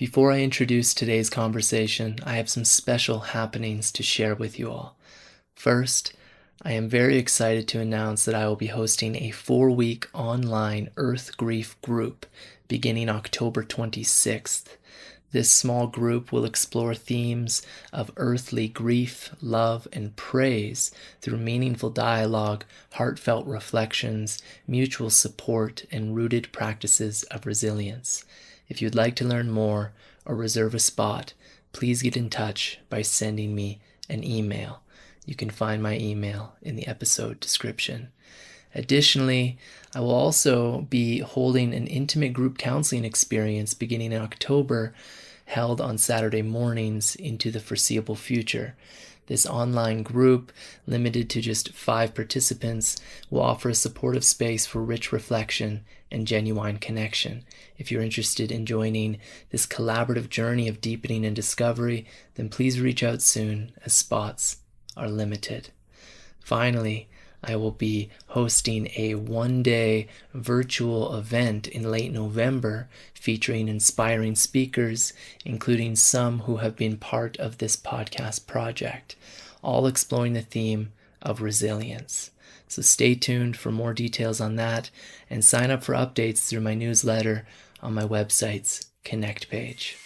Before I introduce today's conversation, I have some special happenings to share with you all. First, I am very excited to announce that I will be hosting a 4-week online Earth Grief group beginning October 26th. This small group will explore themes of earthly grief, love, and praise through meaningful dialogue, heartfelt reflections, mutual support, and rooted practices of resilience. If you'd like to learn more or reserve a spot, please get in touch by sending me an email. You can find my email in the episode description. Additionally, I will also be holding an intimate group counseling experience beginning in October, held on Saturday mornings into the foreseeable future. This online group, limited to just 5 participants, will offer a supportive space for rich reflection and genuine connection. If you're interested in joining this collaborative journey of deepening and discovery, then please reach out soon, as spots are limited. Finally, I will be hosting a 1-day virtual event in late November featuring inspiring speakers, including some who have been part of this podcast project, all exploring the theme of resilience. So stay tuned for more details on that and sign up for updates through my newsletter on my website's Connect page.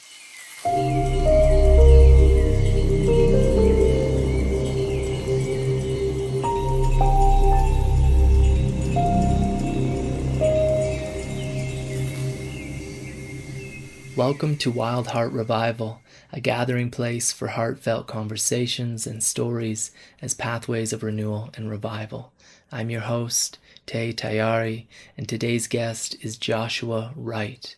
Welcome to Wild Heart Revival, a gathering place for heartfelt conversations and stories as pathways of renewal and revival. I'm your host, Tay Tayari, and today's guest is Joshua Wright.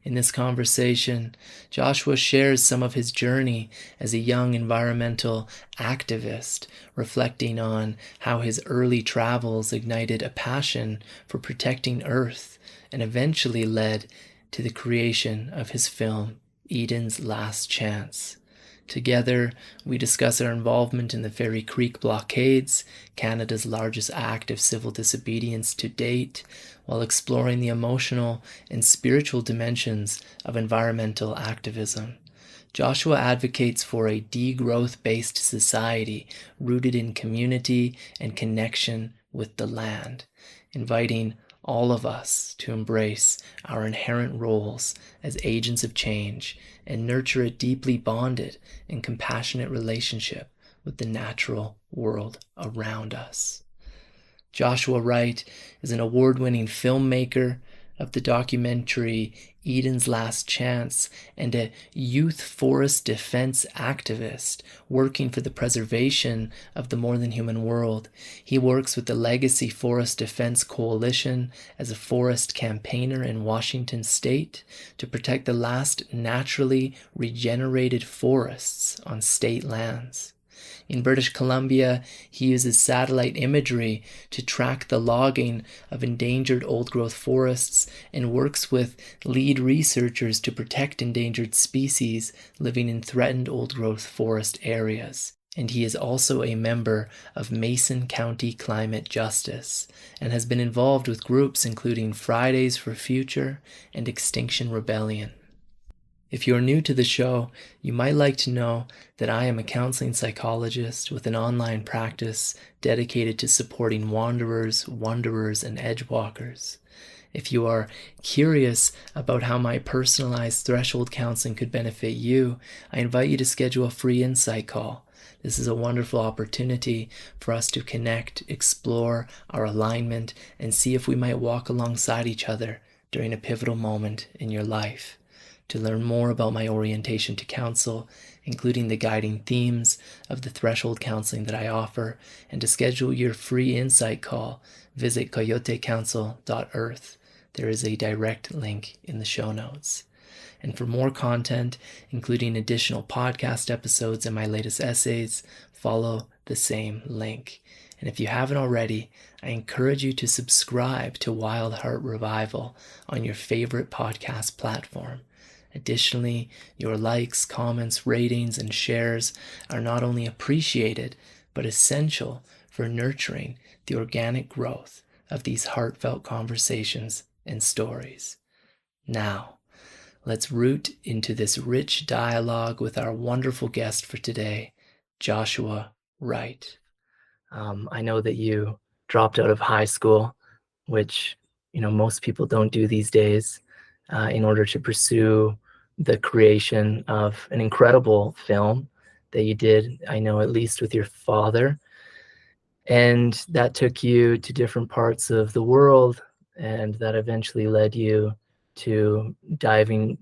In this conversation, Joshua shares some of his journey as a young environmental activist, reflecting on how his early travels ignited a passion for protecting Earth and eventually led to the creation of his film, Eden's Last Chance. Together, we discuss our involvement in the Fairy Creek Blockades, Canada's largest act of civil disobedience to date, while exploring the emotional and spiritual dimensions of environmental activism. Joshua advocates for a degrowth-based society rooted in community and connection with the land, inviting all of us to embrace our inherent roles as agents of change and nurture a deeply bonded and compassionate relationship with the natural world around us. Joshua Wright is an award-winning filmmaker of the documentary Eden's Last Chance and a youth forest defense activist working for the preservation of the more than human world. He works with the Legacy Forest Defense Coalition as a forest campaigner in Washington state to protect the last naturally regenerated forests on state lands. In British Columbia, he uses satellite imagery to track the logging of endangered old-growth forests and works with lead researchers to protect endangered species living in threatened old-growth forest areas. And he is also a member of Mason County Climate Justice and has been involved with groups including Fridays for Future and Extinction Rebellion. If you are new to the show, you might like to know that I am a counseling psychologist with an online practice dedicated to supporting wanderers, wanderers, and edgewalkers. If you are curious about how my personalized threshold counseling could benefit you, I invite you to schedule a free insight call. This is a wonderful opportunity for us to connect, explore our alignment, and see if we might walk alongside each other during a pivotal moment in your life. To learn more about my orientation to counsel, including the guiding themes of the threshold counseling that I offer, and to schedule your free insight call, visit coyotecounsel.earth. There is a direct link in the show notes. And for more content, including additional podcast episodes and my latest essays, follow the same link. And if you haven't already, I encourage you to subscribe to Wild Heart Revival on your favorite podcast platform. Additionally, your likes, comments, ratings, and shares are not only appreciated, but essential for nurturing the organic growth of these heartfelt conversations and stories. Now, Let's root into this rich dialogue with our wonderful guest for today, Joshua Wright. I know that you dropped out of high school, which most people don't do these days, in order to pursue the creation of an incredible film that you did, I know, at least with your father. And that took you to different parts of the world, and that eventually led you to diving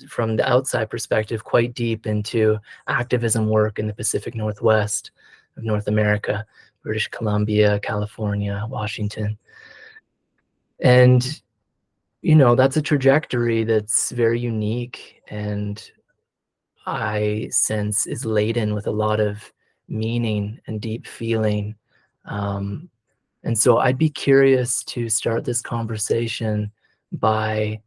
from the outside perspective quite deep into activism work in the Pacific Northwest of North America, British Columbia, California, Washington. And that's a trajectory that's very unique, and I sense is laden with a lot of meaning and deep feeling. Um, and so I'd be curious to start this conversation by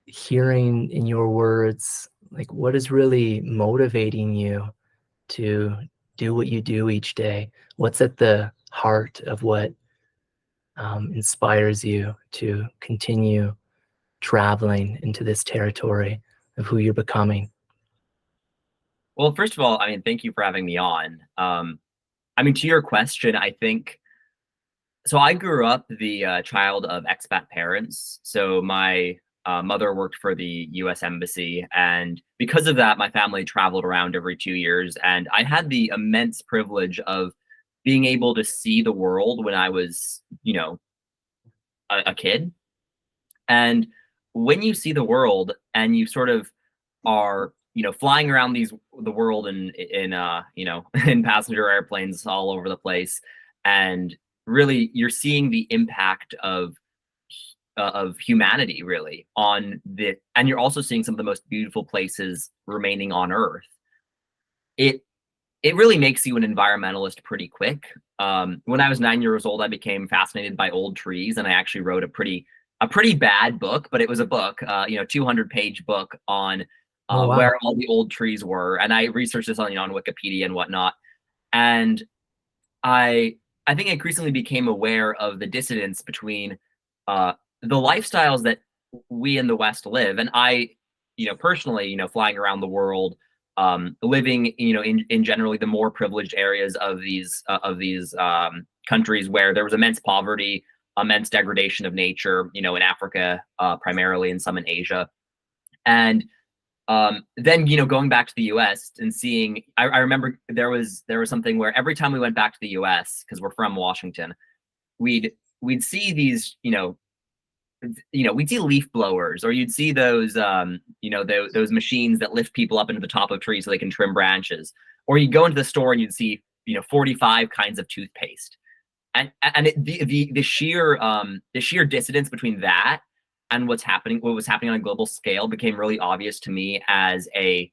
hearing in your words, like, what is really motivating you to do what you do each day? What's at the heart of what inspires you to continue traveling into this territory of who you're becoming? Well, first of all, thank you for having me on. To your question, I think so. I grew up the child of expat parents. So my mother worked for the U.S. Embassy, and because of that, my family traveled around every 2 years. And I had the immense privilege of being able to see the world when I was, a kid. And when you see the world and you sort of are, flying around the world in in passenger airplanes all over the place, and really you're seeing the impact of humanity really and you're also seeing some of the most beautiful places remaining on Earth. It it really makes you an environmentalist pretty quick. When I was 9 years old, I became fascinated by old trees, and I actually wrote a pretty bad book, but it was a book, 200-page book on Oh, wow. where all the old trees were, and I researched this on Wikipedia and whatnot. And I I think I increasingly became aware of the dissonance between uh, the lifestyles that we in the West live, and personally, flying around the world, living, in generally the more privileged areas of these countries where there was immense poverty, immense degradation of nature, in Africa, primarily, and some in Asia. And then, going back to the US and seeing, I remember there was something where every time we went back to the US, because we're from Washington, we'd see these, we'd see leaf blowers, or you'd see those machines that lift people up into the top of trees so they can trim branches. Or you'd go into the store and you'd see, 45 kinds of toothpaste. And the sheer dissonance between that and what was happening on a global scale became really obvious to me as a,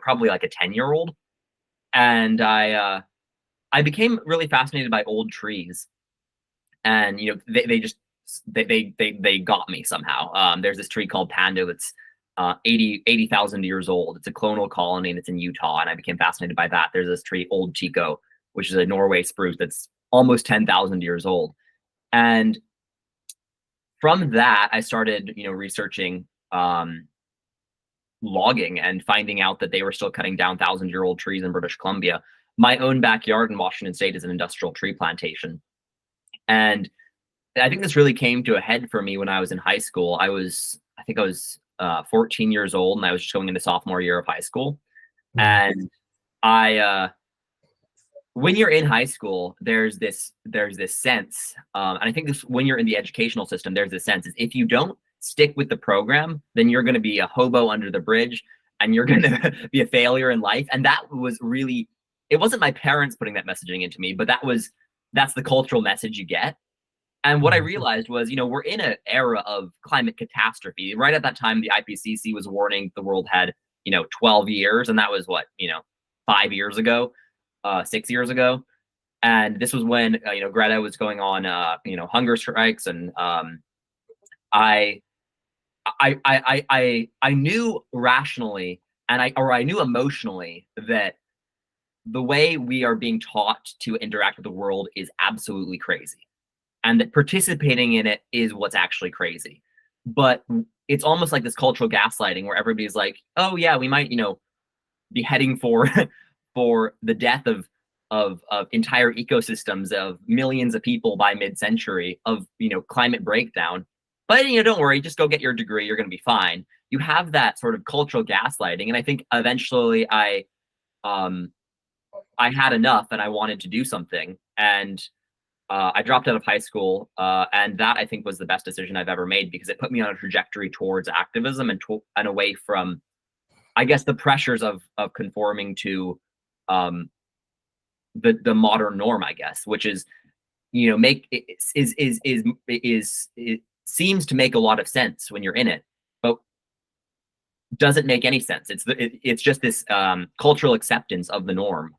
probably like a 10-year-old. And I became really fascinated by old trees. And they got me somehow. There's this tree called Pando that's 80,000 years old. It's a clonal colony, and it's in Utah, and I became fascinated by that. There's this tree, Old Chico, which is a Norway spruce that's almost 10,000 years old. And from that, I started, researching logging and finding out that they were still cutting down 1,000-year-old trees in British Columbia. My own backyard in Washington State is an industrial tree plantation. And I think this really came to a head for me when I was in high school. I think I was 14 years old, and I was just going into sophomore year of high school. Mm. And I, when you're in high school, there's this sense, and I think this when you're in the educational system, there's this sense is if you don't stick with the program, then you're going to be a hobo under the bridge, and you're going to be a failure in life. And that was really, it wasn't my parents putting that messaging into me, but that's the cultural message you get. And what I Mm. realized was, we're in an era of climate catastrophe. Right at that time, the IPCC was warning the world had, 12 years, and that was what, 5 years ago, 6 years ago. And this was when, Greta was going on, hunger strikes, and I, I knew rationally, I knew emotionally that the way we are being taught to interact with the world is absolutely crazy, and that participating in it is what's actually crazy. but it's almost like this cultural gaslighting where everybody's like, oh yeah, we might, be heading for for the death of entire ecosystems of millions of people by mid-century, of climate breakdown. But don't worry, just go get your degree, you're going to be fine. You have that sort of cultural gaslighting, and I think eventually um I had enough and I wanted to do something, and I dropped out of high school, and that I think was the best decision I've ever made, because it put me on a trajectory towards activism and away from, I guess, the pressures of conforming to um, the modern norm, I guess, which is make it seems to make a lot of sense when you're in it, but doesn't make any sense. It's just this cultural acceptance of the norm.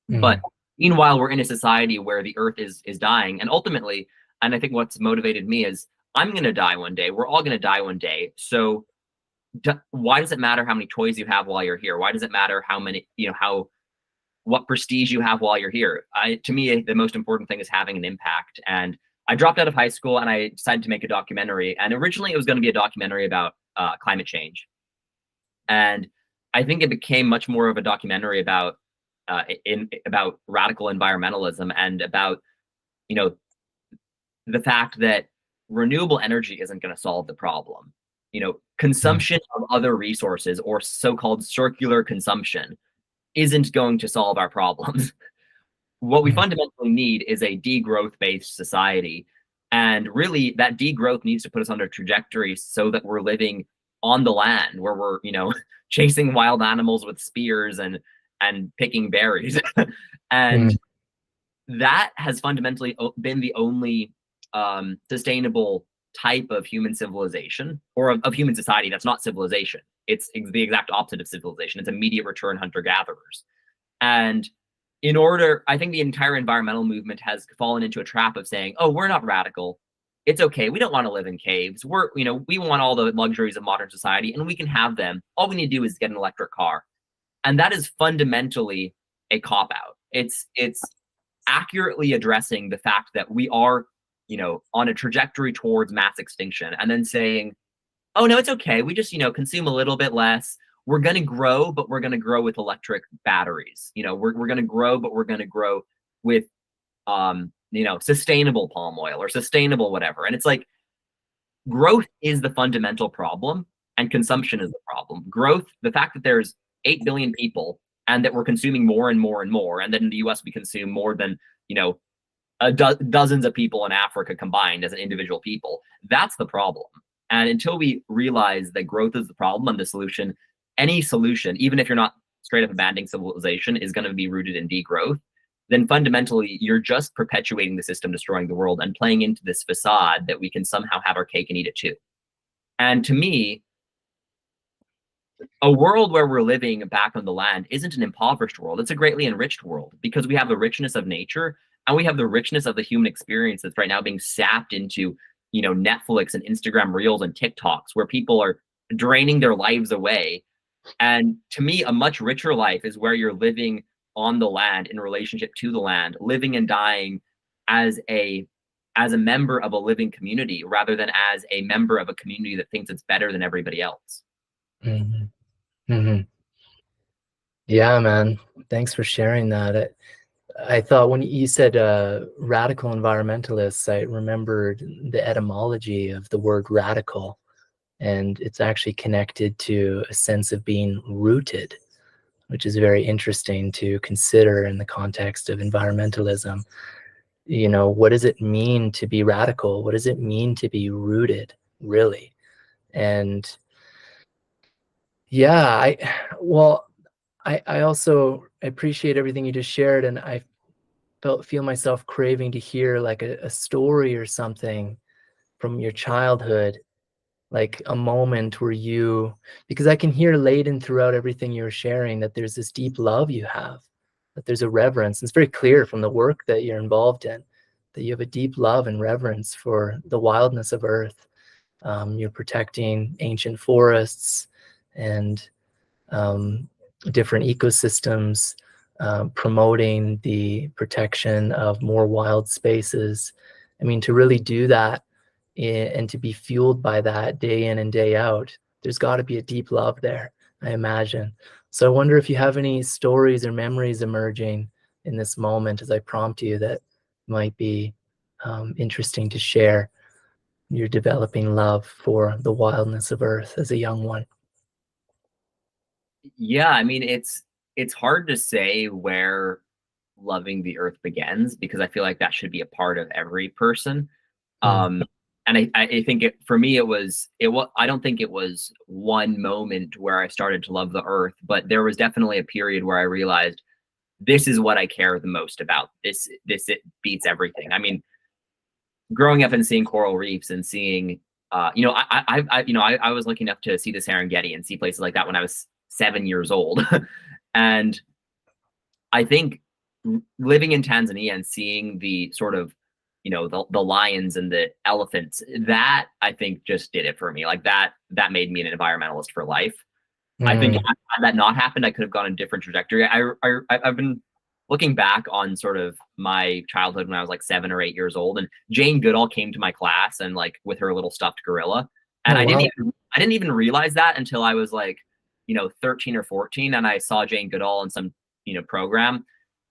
But meanwhile, we're in a society where the earth is dying, and ultimately, and I think what's motivated me is, I'm going to die one day. We're all going to die one day. So why does it matter how many toys you have while you're here? Why does it matter how many, what prestige you have while you're here? To me, the most important thing is having an impact. And I dropped out of high school and I decided to make a documentary. And originally it was going to be a documentary about climate change. And I think it became much more of a documentary about about radical environmentalism, and about the fact that renewable energy isn't going to solve the problem. Consumption of other resources, or so-called circular consumption, isn't going to solve our problems. What we fundamentally need is a degrowth-based society. And really, that degrowth needs to put us on a trajectory so that we're living on the land, where we're, chasing wild animals with spears and picking berries. And that has fundamentally been the only sustainable type of human civilization, or of human society that's not civilization. It's the exact opposite of civilization. It's immediate return hunter-gatherers. And I think the entire environmental movement has fallen into a trap of saying, oh, we're not radical. It's okay. We don't want to live in caves. We want all the luxuries of modern society, and we can have them. All we need to do is get an electric car. And that is fundamentally a cop-out. It's accurately addressing the fact that we are, on a trajectory towards mass extinction, and then saying, oh no, it's okay. We just, consume a little bit less. We're going to grow, but we're going to grow with electric batteries. We're going to grow, but we're going to grow with, sustainable palm oil or sustainable whatever. And it's like, growth is the fundamental problem, and consumption is the problem. Growth, the fact that there's 8 billion people, and that we're consuming more and more and more, and then in the US we consume more than, dozens of people in Africa combined as an individual people. That's the problem. And until we realize that growth is the problem and the solution, any solution, even if you're not straight up abandoning civilization, is going to be rooted in degrowth, then fundamentally you're just perpetuating the system, destroying the world, and playing into this facade that we can somehow have our cake and eat it too. And to me, a world where we're living back on the land isn't an impoverished world. It's a greatly enriched world, because we have the richness of nature, and we have the richness of the human experience that's right now being sapped into, Netflix and Instagram Reels and TikToks, where people are draining their lives away. And to me, a much richer life is where you're living on the land, in relationship to the land, living and dying as a member of a living community, rather than as a member of a community that thinks it's better than everybody else. Yeah, man. Thanks for sharing that. I thought when you said radical environmentalists, I remembered the etymology of the word radical, and it's actually connected to a sense of being rooted, which is very interesting to consider in the context of environmentalism. What does it mean to be radical? What does it mean to be rooted, really? And yeah, I also appreciate everything you just shared, and I feel myself craving to hear like a story or something from your childhood, like a moment where because I can hear laden throughout everything you're sharing that there's this deep love you have, that there's a reverence. It's very clear from the work that you're involved in that you have a deep love and reverence for the wildness of Earth. You're protecting ancient forests and different ecosystems, promoting the protection of more wild spaces. I mean, to really do that and to be fueled by that day in and day out, there's got to be a deep love there, I imagine. So I wonder if you have any stories or memories emerging in this moment as I prompt you that might be interesting to share your developing love for the wildness of Earth as a young one. Yeah, I mean, it's hard to say where loving the earth begins because I feel like that should be a part of every person. Mm, Um, and I think for me it was I don't think it was one moment where I started to love the earth, but there was definitely a period where I realized this is what I care the most about. This it beats everything. I mean, growing up and seeing coral reefs and seeing I was lucky enough to see the Serengeti and see places like that when I was 7 years old. And I think living in Tanzania and seeing the sort of, the lions and the elephants, that I think just did it for me. Like that made me an environmentalist for life. I think mm, had that not happened, I could have gone a different trajectory. I've been looking back on sort of my childhood when I was like 7 or 8 years old, and Jane Goodall came to my class and like with her little stuffed gorilla, and oh, wow. I didn't even realize that until I was like 13 or 14, and I saw Jane Goodall in some program,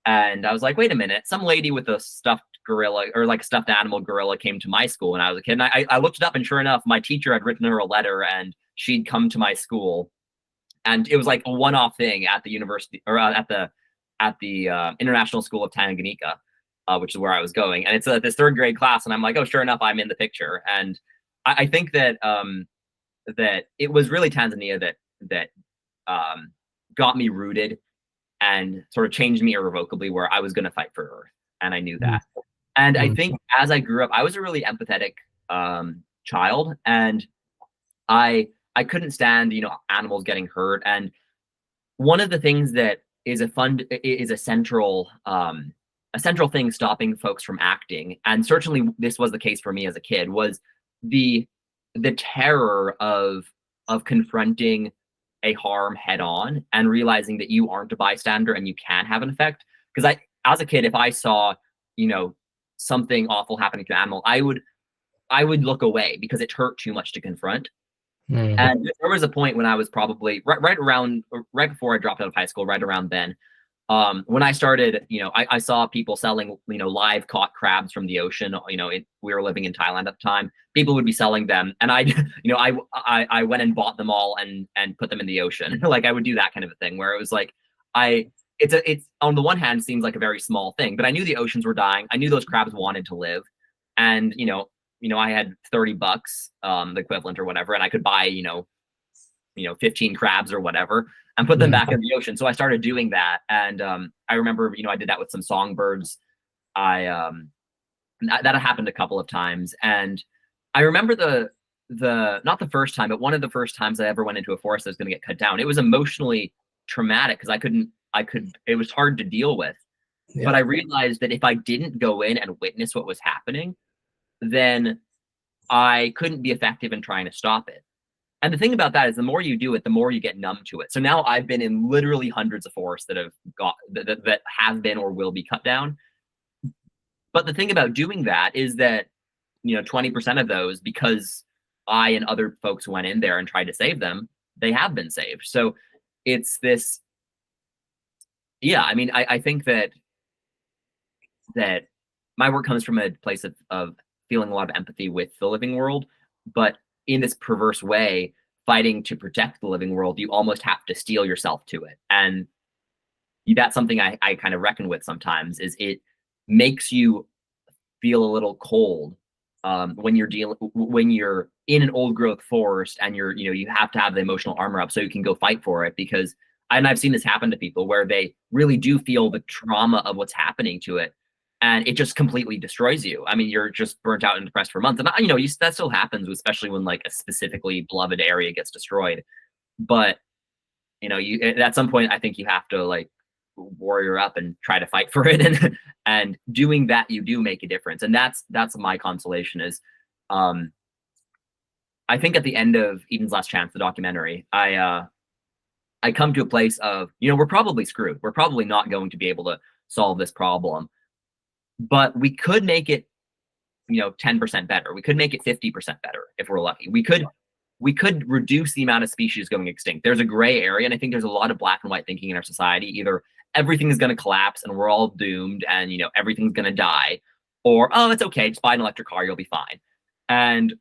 and I was like, wait a minute, some lady with a stuffed gorilla or like stuffed animal gorilla came to my school when I was a kid, and I looked it up, and sure enough, my teacher had written her a letter, and she'd come to my school, and it was like a one-off thing at the university or at the International School of Tanganyika, which is where I was going, and it's this third grade class, and I'm like, oh, sure enough, I'm in the picture, and I think that that it was really Tanzania that got me rooted and sort of changed me irrevocably, where I was going to fight for Earth, and I knew Mm, that. And I mm, think as I grew up, I was a really empathetic child, and I couldn't stand animals getting hurt. And one of the things that is a central thing stopping folks from acting, and certainly this was the case for me as a kid, was the terror of confronting a harm head on and realizing that you aren't a bystander and you can have an effect. Because as a kid, if I saw you know something awful happening to an animal, I would look away because it hurt too much to confront. mm, And there was a point when I was probably right before I dropped out of high school, right around then, when I started, I saw people selling, live caught crabs from the ocean. We were living in Thailand at the time. People would be selling them, and I went and bought them all and put them in the ocean. Like I would do that kind of a thing where it was like, I, it's on the one hand seems like a very small thing, but I knew the oceans were dying. I knew those crabs wanted to live, and I had $30, the equivalent or whatever, and I could buy 15 crabs or whatever and put them mm, back in the ocean. So I started doing that, and I remember I did that with some songbirds. I that happened a couple of times, and I remember the not the first time, but one of the first times I ever went into a forest that was going to get cut down. It was emotionally traumatic because it was hard to deal with. But yeah. I realized that if I didn't go in and witness what was happening, then I couldn't be effective in trying to stop it. And the thing about that is the more you do it, the more you get numb to it. So now I've been in literally hundreds of forests that have been or will be cut down. But the thing about doing that is that 20% of those, because I and other folks went in there and tried to save them, they have been saved. So it's this, yeah. I mean, I think that my work comes from a place of feeling a lot of empathy with the living world, but in this perverse way, fighting to protect the living world, you almost have to steel yourself to it. And that's something I kind of reckon with sometimes, is it makes you feel a little cold when you're in an old growth forest and you have to have the emotional armor up so you can go fight for it, because and I've seen this happen to people where they really do feel the trauma of what's happening to it, and it just completely destroys you. I mean, you're just burnt out and depressed for months, and that still happens, especially when like a specifically beloved area gets destroyed. But you at some point, I think you have to like warrior up and try to fight for it, and doing that, you do make a difference, and that's my consolation is, um, I think at the end of Eden's Last Chance, the documentary, I come to a place of we're probably screwed. We're probably not going to be able to solve this problem, but we could make it 10% better. We could make it 50% better if we're lucky. We could reduce the amount of species going extinct. There's a gray area, and I think there's a lot of black and white thinking in our society. Either everything is going to collapse and we're all doomed and everything's going to die, or oh, it's okay, just buy an electric car, you'll be fine. And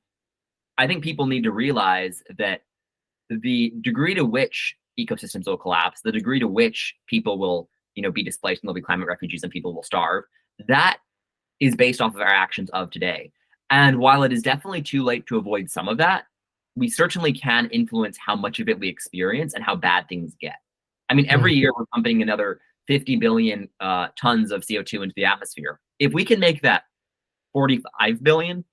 I think people need to realize that the degree to which ecosystems will collapse, the degree to which people will be displaced and there'll be climate refugees and people will starve, that is based off of our actions of today. And while it is definitely too late to avoid some of that, we certainly can influence how much of it we experience and how bad things get. I mean, every year we're pumping another 50 billion tons of CO2 into the atmosphere. If we can make that 45 billion,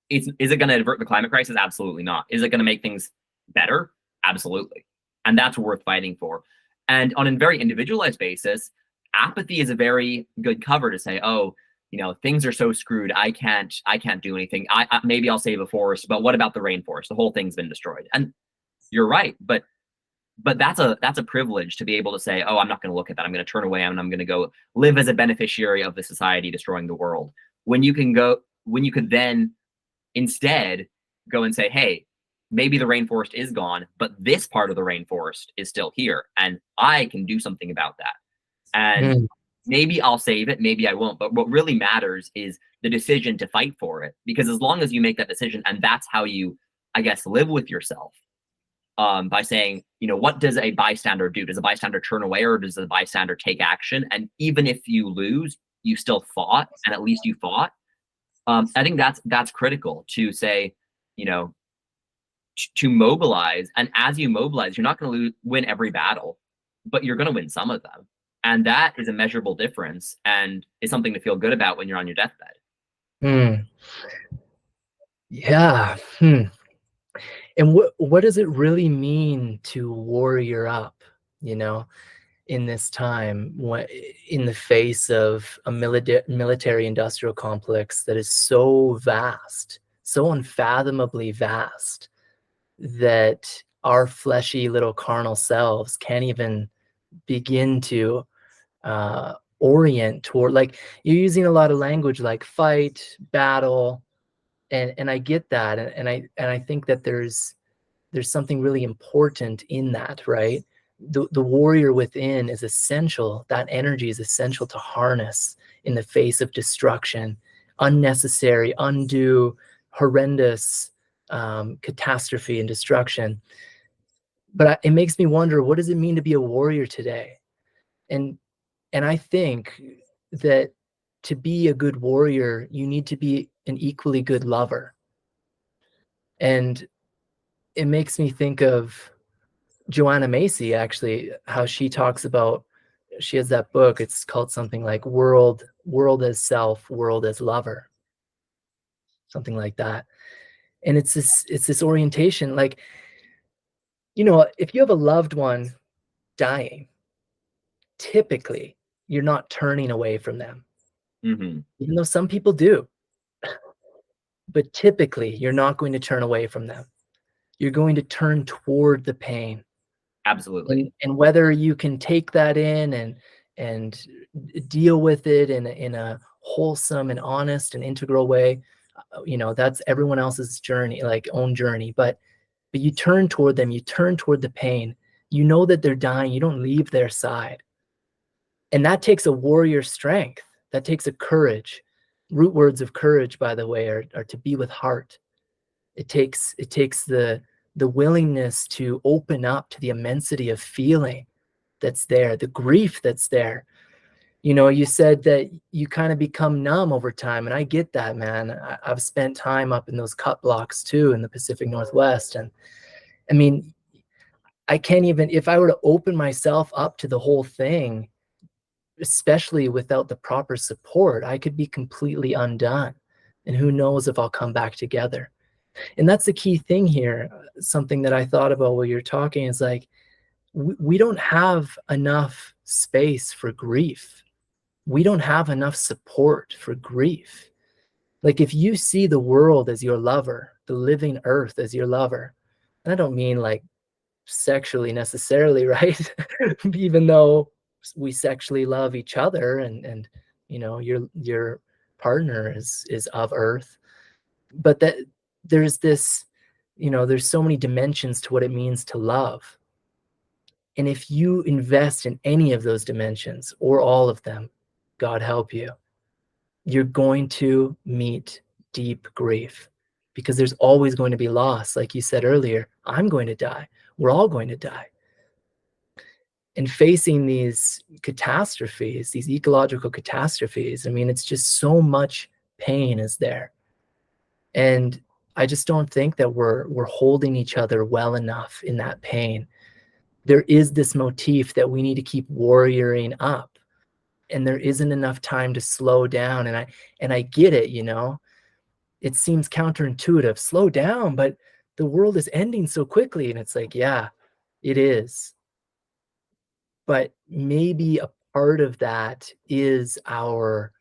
is it going to avert the climate crisis? Absolutely not. Is it going to make things better? Absolutely. And that's what we're fighting for. And on a very individualized basis, apathy is a very good cover to say, oh, things are so screwed. I can't do anything. Maybe I'll save a forest, but what about the rainforest? The whole thing's been destroyed. And you're right, but that's a privilege to be able to say, oh, I'm not going to look at that. I'm going to turn away and I'm going to go live as a beneficiary of the society destroying the world. When you could then instead go and say, hey, maybe the rainforest is gone, but this part of the rainforest is still here, and I can do something about that. And maybe I'll save it, maybe I won't. But what really matters is the decision to fight for it. Because as long as you make that decision, and that's how you, I guess, live with yourself, by saying, what does a bystander do? Does a bystander turn away, or does a bystander take action? And even if you lose, you still fought, and at least you fought. I think that's critical to say, to mobilize. And as you mobilize, you're not going to win every battle, but you're going to win some of them. And that is a measurable difference and is something to feel good about when you're on your deathbed. Yeah. And what does it really mean to warrior up, in this time, in the face of a military industrial complex that is so vast, so unfathomably vast, that our fleshy little carnal selves can't even begin to orient toward? Like, you're using a lot of language like fight, battle, and I get that, and I think that there's something really important in that, right? The warrior within is essential. That energy is essential to harness in the face of destruction, unnecessary, undue, horrendous catastrophe and destruction. But it makes me wonder, what does it mean to be a warrior today? And I think that to be a good warrior, you need to be an equally good lover. And it makes me think of Joanna Macy, actually, how she talks about, she has that book, it's called something like World as Self, World as Lover, something like that. And it's this orientation, like, if you have a loved one dying, typically you're not turning away from them, even though some people do. But typically you're not going to turn away from them. You're going to turn toward the pain. Absolutely. And whether you can take that in and deal with it in a wholesome and honest and integral way, that's everyone else's journey, like own journey. But you turn toward them, you turn toward the pain. You know that they're dying. You don't leave their side. And that takes a warrior strength. That takes a courage. Root words of courage, by the way, are to be with heart. It takes the willingness to open up to the immensity of feeling that's there, the grief that's there. You said that you kind of become numb over time, and I get that, man. I've spent time up in those cut blocks too in the Pacific Northwest, and I mean, I can't even, if I were to open myself up to the whole thing, especially without the proper support, I could be completely undone, and who knows if I'll come back together. And that's the key thing here. Something that I thought about while you're talking is like, we don't have enough space for grief. We don't have enough support for grief. Like, if you see the world as your lover, the living earth as your lover, and I don't mean like sexually necessarily, right? Even though we sexually love each other, and your partner is of earth, but that there's this, there's so many dimensions to what it means to love. And if you invest in any of those dimensions or all of them, God help you, you're going to meet deep grief, because there's always going to be loss. Like you said earlier, I'm going to die. We're all going to die. And facing these catastrophes, these ecological catastrophes, I mean, it's just so much pain is there. And I just don't think that we're holding each other well enough in that pain. There is this motif that we need to keep warrioring up, and there isn't enough time to slow down. And I get it, it seems counterintuitive, slow down, but the world is ending so quickly. And it's like, yeah, it is. But maybe a part of that is our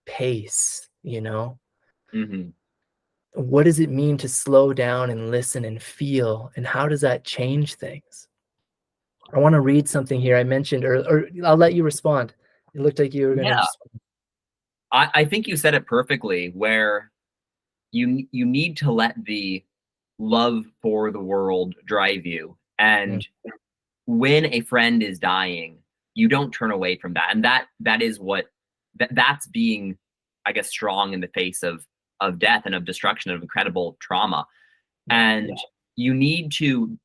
pace, Mm-hmm. What does it mean to slow down and listen and feel? And how does that change things? I want to read something here I mentioned, or I'll let you respond. It looked like you were going to Yeah, respond. I think you said it perfectly, where you need to let the love for the world drive you. Mm, And when a friend is dying, you don't turn away from that. And that is what that's being, I guess, strong in the face of death and of destruction, of incredible trauma. yeah, And you need to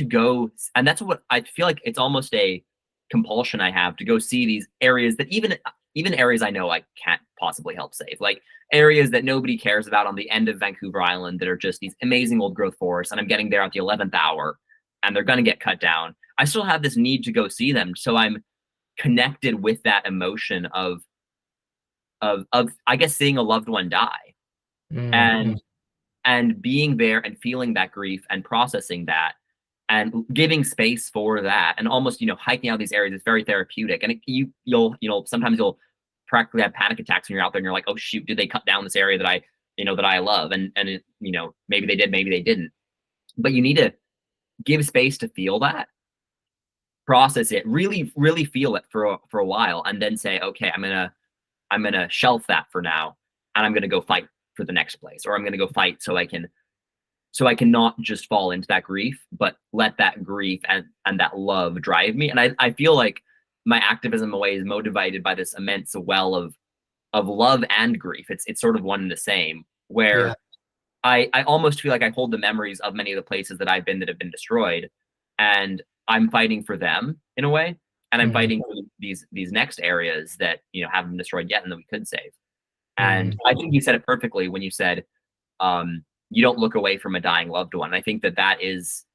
go, and that's what I feel like. It's almost a compulsion I have to go see these areas that even areas I know I can't possibly help save, like areas that nobody cares about on the end of Vancouver Island that are just these amazing old growth forests, and I'm getting there at the 11th hour and they're going to get cut down. I still have this need to go see them, so I'm connected with that emotion of I guess seeing a loved one die, mm, and being there and feeling that grief and processing that and giving space for that, and almost, hiking out these areas is very therapeutic. And you'll sometimes you'll practically have panic attacks when you're out there and you're like, oh shoot, did they cut down this area that I love? And maybe they did, maybe they didn't. But you need to give space to feel that, process it, really, really feel it for a while, and then say, okay, I'm gonna shelf that for now, and I'm gonna go fight for the next place, or I'm gonna go fight so I can not just fall into that grief, but let that grief and that love drive me. And I feel like my activism in a way is motivated by this immense well of love and grief. It's sort of one and the same, yeah, where I almost feel like I hold the memories of many of the places that I've been that have been destroyed, and I'm fighting for them in a way, and I'm mhm, fighting for these next areas that haven't been destroyed yet and that we could save. And mm, I think you said it perfectly when you said, you don't look away from a dying loved one. I think that is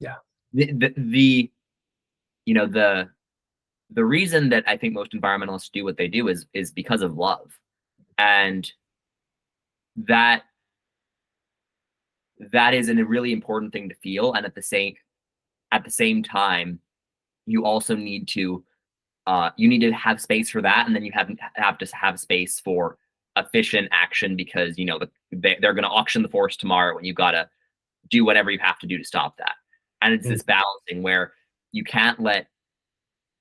yeah, the you know the reason that I think most environmentalists do what they do is because of love, and that that is a really important thing to feel. And at the same time, you also need to you need to have space for that, and then you have to have space for efficient action, because they're going to auction the forest tomorrow, and you got to do whatever you have to do to stop that. And it's mm, this balancing where you can't let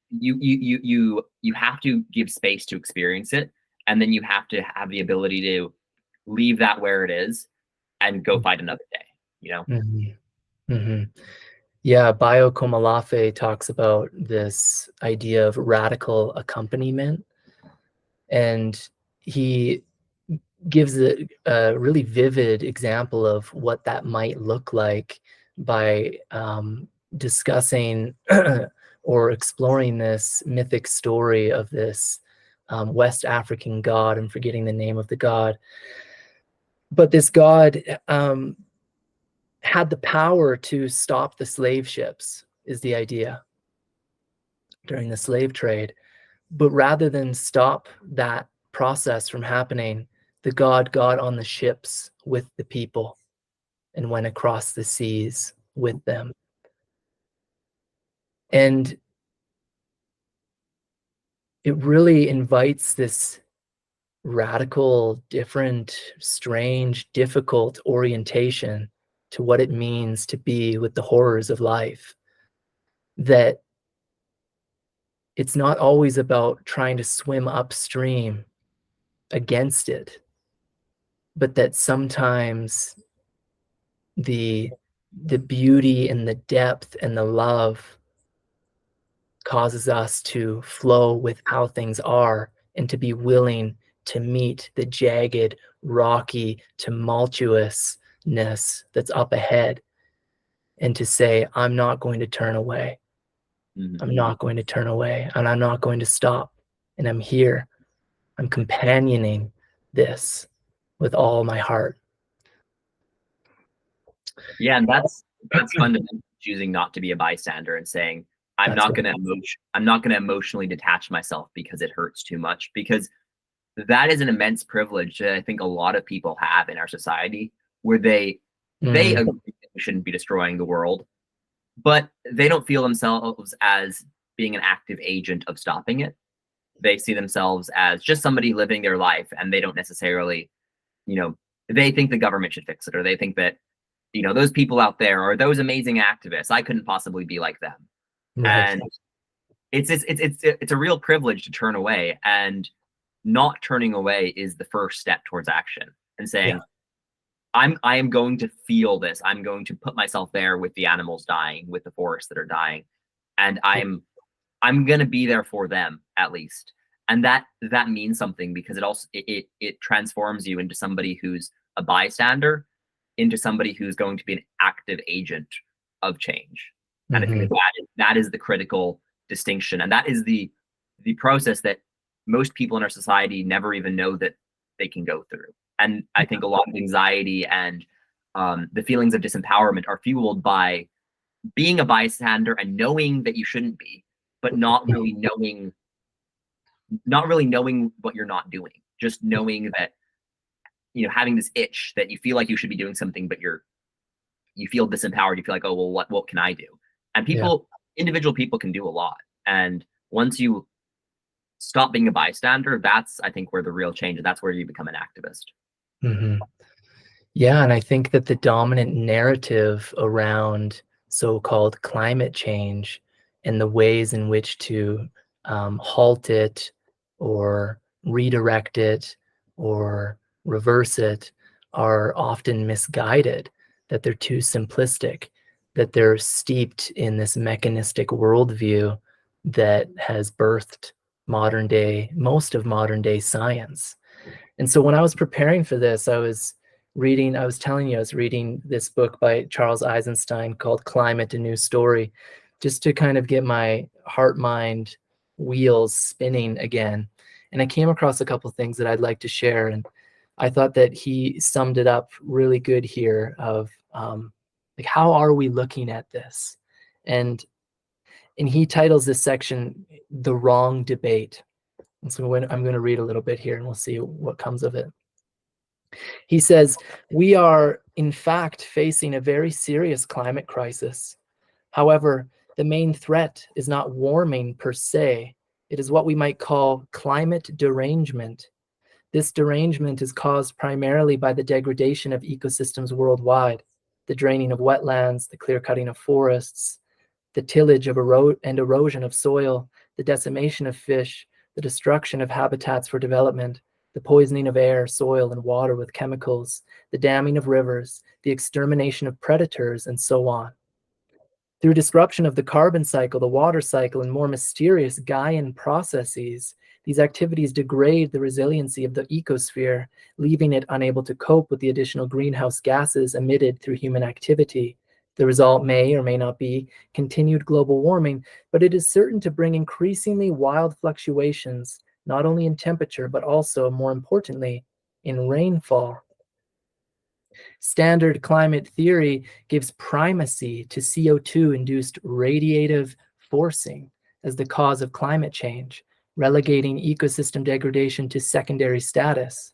you have to give space to experience it, and then you have to have the ability to leave that where it is and go fight another day. mhm, mhm. Yeah, Bayo Komalafe talks about this idea of radical accompaniment, and he gives a really vivid example of what that might look like by discussing or exploring this mythic story of this West African god. I'm forgetting the name of the god, but this god had the power to stop the slave ships, is the idea, during the slave trade. But rather than stop that process from happening, the god got on the ships with the people and went across the seas with them. And it really invites this radical, different, strange, difficult orientation to what it means to be with the horrors of life. That it's not always about trying to swim upstream against it, but that sometimes the beauty and the depth and the love causes us to flow with how things are and to be willing to meet the jagged, rocky, tumultuousness that's up ahead, and to say, I'm not going to turn away. I'm not going to turn away, and I'm not going to stop. And I'm here. I'm companioning this with all my heart. Yeah, and that's fundamentally choosing not to be a bystander and saying, I'm not going to emotionally detach myself because it hurts too much, because that is an immense privilege that I think a lot of people have in our society, where they agree that we shouldn't be destroying the world, but they don't feel themselves as being an active agent of stopping it. They see themselves as just somebody living their life, and they don't necessarily, they think the government should fix it, or they think that, those people out there are those amazing activists. I couldn't possibly be like them. Right. And it's a real privilege to turn away, and not turning away is the first step towards action, and saying, I am going to feel this. I'm going to put myself there with the animals dying, with the forests that are dying, and I'm going to be there for them at least. And that means something, because it transforms you into somebody who's a bystander, into somebody who's going to be an active agent of change. And I think that is the critical distinction, and that is the process that most people in our society never even know that they can go through. And I think a lot of anxiety and the feelings of disempowerment are fueled by being a bystander and knowing that you shouldn't be, but not really knowing what you're not doing. Just knowing that, having this itch that you feel like you should be doing something, but you feel disempowered. You feel like, oh, well, what can I do? And individual people can do a lot. And once you stop being a bystander, that's, I think, where the real change, that's where you become an activist. Yeah, and I think that the dominant narrative around so-called climate change and the ways in which to halt it or redirect it or reverse it are often misguided, that they're too simplistic, that they're steeped in this mechanistic worldview that has birthed most of modern day science. And so when I was preparing for this, I was reading this book by Charles Eisenstein called Climate: A New Story, just to kind of get my heart-mind wheels spinning again. And I came across a couple things that I'd like to share, and I thought that he summed it up really good here of like, how are we looking at this? And he titles this section "The Wrong Debate." And so I'm going to read a little bit here and we'll see what comes of it. He says, "We are in fact facing a very serious climate crisis. However, the main threat is not warming per se. It is what we might call climate derangement. This derangement is caused primarily by the degradation of ecosystems worldwide, the draining of wetlands, the clear-cutting of forests, the tillage of and erosion of soil, the decimation of fish, the destruction of habitats for development, the poisoning of air, soil, and water with chemicals, the damming of rivers, the extermination of predators, and so on. Through disruption of the carbon cycle, the water cycle, and more mysterious Gaian processes, these activities degrade the resiliency of the ecosphere, leaving it unable to cope with the additional greenhouse gases emitted through human activity. The result may or may not be continued global warming, but it is certain to bring increasingly wild fluctuations, not only in temperature, but also, more importantly, in rainfall. Standard climate theory gives primacy to CO2-induced radiative forcing as the cause of climate change, relegating ecosystem degradation to secondary status.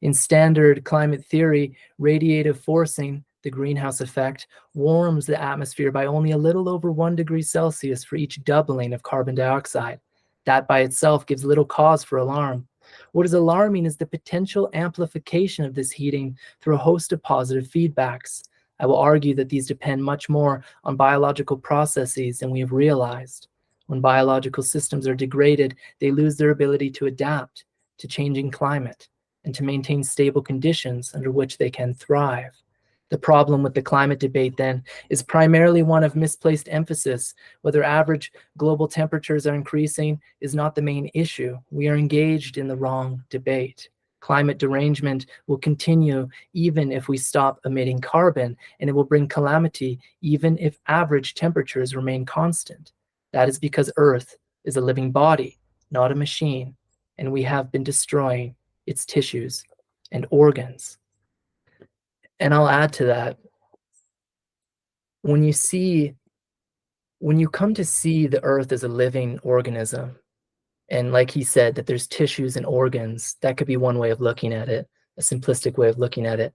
In standard climate theory, radiative forcing, the greenhouse effect, warms the atmosphere by only a little over 1 degree Celsius for each doubling of carbon dioxide. That by itself gives little cause for alarm. What is alarming is the potential amplification of this heating through a host of positive feedbacks. I will argue that these depend much more on biological processes than we have realized. When biological systems are degraded, they lose their ability to adapt. to changing climate and to maintain stable conditions under which they can thrive. The problem with the climate debate then is primarily one of misplaced emphasis. Whether average global temperatures are increasing is not the main issue. We are engaged in the wrong debate. Climate derangement will continue even if we stop emitting carbon, and it will bring calamity even if average temperatures remain constant. That is because Earth is a living body, not a machine, and we have been destroying its tissues and organs. And I'll add to that, when you come to see the Earth as a living organism, and like he said, that there's tissues and organs, that could be one way of looking at it, a simplistic way of looking at it.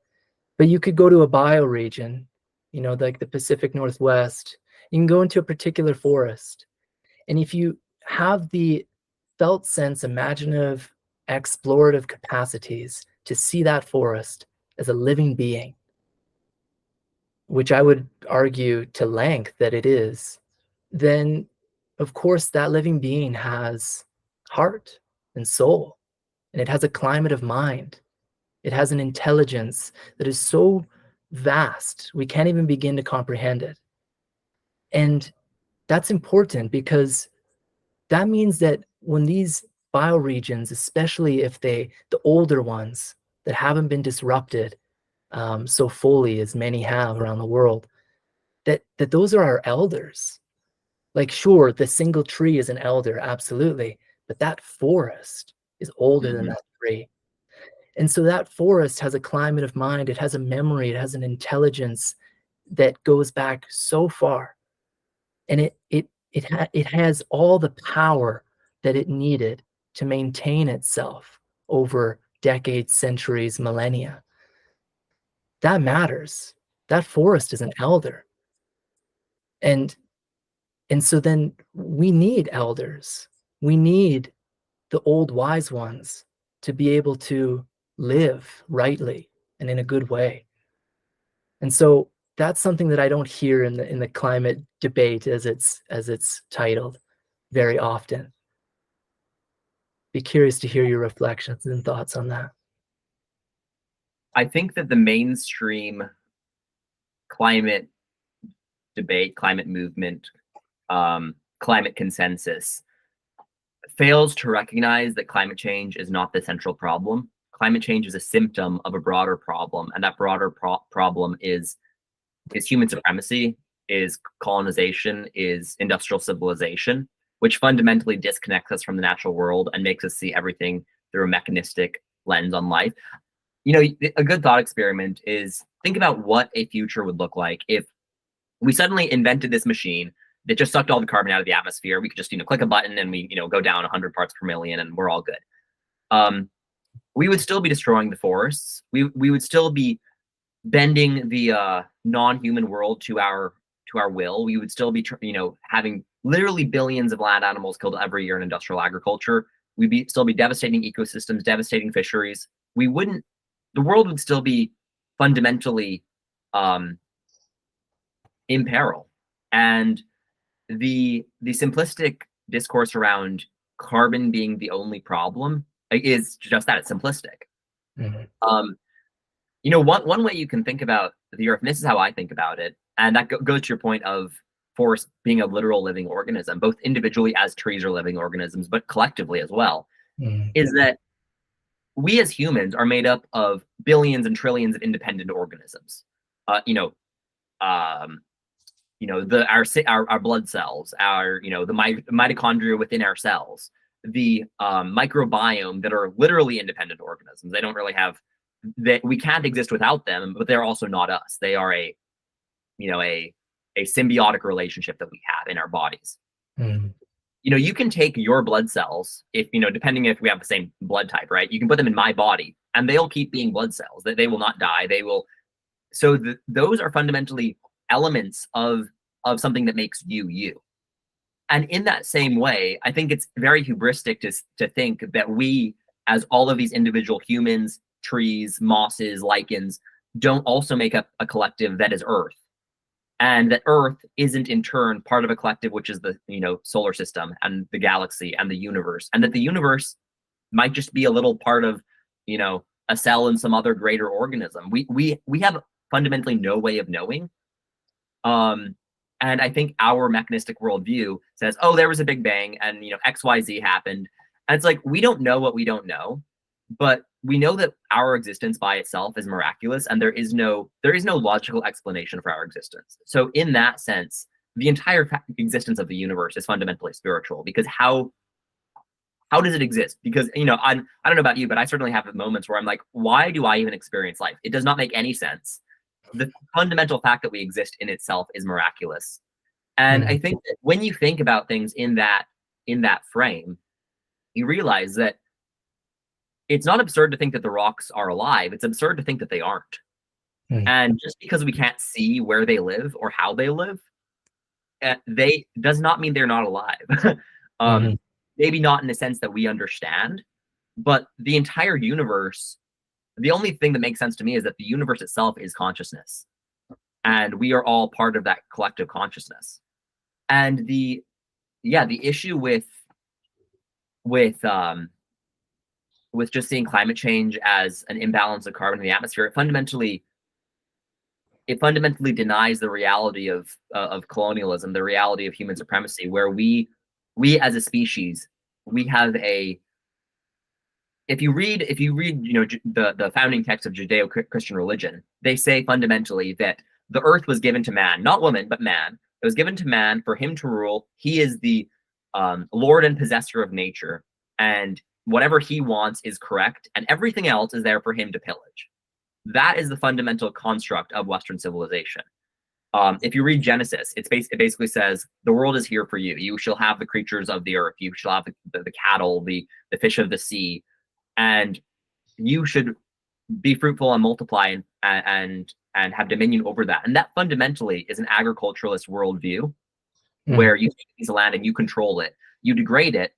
But you could go to a bioregion, like the Pacific Northwest. You can go into a particular forest. And if you have the felt sense, imaginative, explorative capacities to see that forest as a living being, which I would argue to length that it is, then of course that living being has heart and soul, and it has a climate of mind. It has an intelligence that is so vast, we can't even begin to comprehend it. And that's important because that means that when these bioregions, especially if the older ones that haven't been disrupted so fully as many have around the world, that those are our elders. Like, sure, the single tree is an elder, absolutely, but that forest is older than that tree. And so that forest has a climate of mind, it has a memory, it has an intelligence that goes back so far. And it has all the power that it needed to maintain itself over decades, centuries, millennia. That matters. That forest is an elder. And so then we need elders. We need the old wise ones to be able to live rightly and in a good way. And so that's something that I don't hear in the climate debate as it's titled very often. Be curious to hear your reflections and thoughts on that. I think that the mainstream climate debate, climate movement, climate consensus fails to recognize that climate change is not the central problem. Climate change is a symptom of a broader problem, and that broader problem is human supremacy, is colonization, is industrial civilization, which fundamentally disconnects us from the natural world and makes us see everything through a mechanistic lens on life. A good thought experiment is think about what a future would look like if we suddenly invented this machine that just sucked all the carbon out of the atmosphere. We could just, click a button and we, go down 100 parts per million and we're all good. We would still be destroying the forests. We would still be bending the non-human world to our will. We would still be, having literally billions of land animals killed every year in industrial agriculture. We'd still be devastating ecosystems, devastating fisheries. The world would still be fundamentally in peril. And the simplistic discourse around carbon being the only problem is just that, it's simplistic. Mm-hmm. One way you can think about the Earth, and this is how I think about it, and that goes to your point of forests being a literal living organism, both individually as trees are living organisms, but collectively as well, is that we as humans are made up of billions and trillions of independent organisms. Our blood cells, the mitochondria within our cells, the microbiome that are literally independent organisms. They don't really have that. We can't exist without them, but they're also not us. They are a symbiotic relationship that we have in our bodies. You can take your blood cells, if depending if we have the same blood type, right? You can put them in my body and they'll keep being blood cells. They will not die. They will. So those are fundamentally elements of something that makes you. And in that same way, I think it's very hubristic to think that we, as all of these individual humans, trees, mosses, lichens, don't also make up a collective that is Earth. And that Earth isn't in turn part of a collective, which is the solar system and the galaxy and the universe. And that the universe might just be a little part of, you know, a cell in some other greater organism. We have fundamentally no way of knowing. And I think our mechanistic worldview says, oh, there was a big bang and, you know, XYZ happened. And it's like, we don't know what we don't know, but we know that our existence by itself is miraculous, and there is no logical explanation for our existence. So in that sense, the entire existence of the universe is fundamentally spiritual, because how does it exist? Because, you know, I don't know about you, but I certainly have moments where I'm like, why do I even experience life? It does not make any sense. The fundamental fact that we exist in itself is miraculous. And I think that when you think about things in that frame, you realize that it's not absurd to think that the rocks are alive. It's absurd to think that they aren't. And just because we can't see where they live or how they live, they does not mean they're not alive. Maybe not in the sense that we understand, but the entire universe, the only thing that makes sense to me is that the universe itself is consciousness, and we are all part of that collective consciousness. And the issue with just seeing climate change as an imbalance of carbon in the atmosphere, it fundamentally denies the reality of colonialism, the reality of human supremacy, where we as a species, we have a, if you read, you know, the founding text of Judeo-Christian religion, they say fundamentally that the earth was given to man, not woman, but man. It was given to man for him to rule. He is the lord and possessor of nature, and whatever he wants is correct, and everything else is there for him to pillage. That is the fundamental construct of Western civilization. If you read Genesis, it basically says the world is here for you. You shall have the creatures of the earth. You shall have the cattle, the fish of the sea, and you should be fruitful and multiply and have dominion over that. And that fundamentally is an agriculturalist worldview, where you take a piece of land and you control it, you degrade it,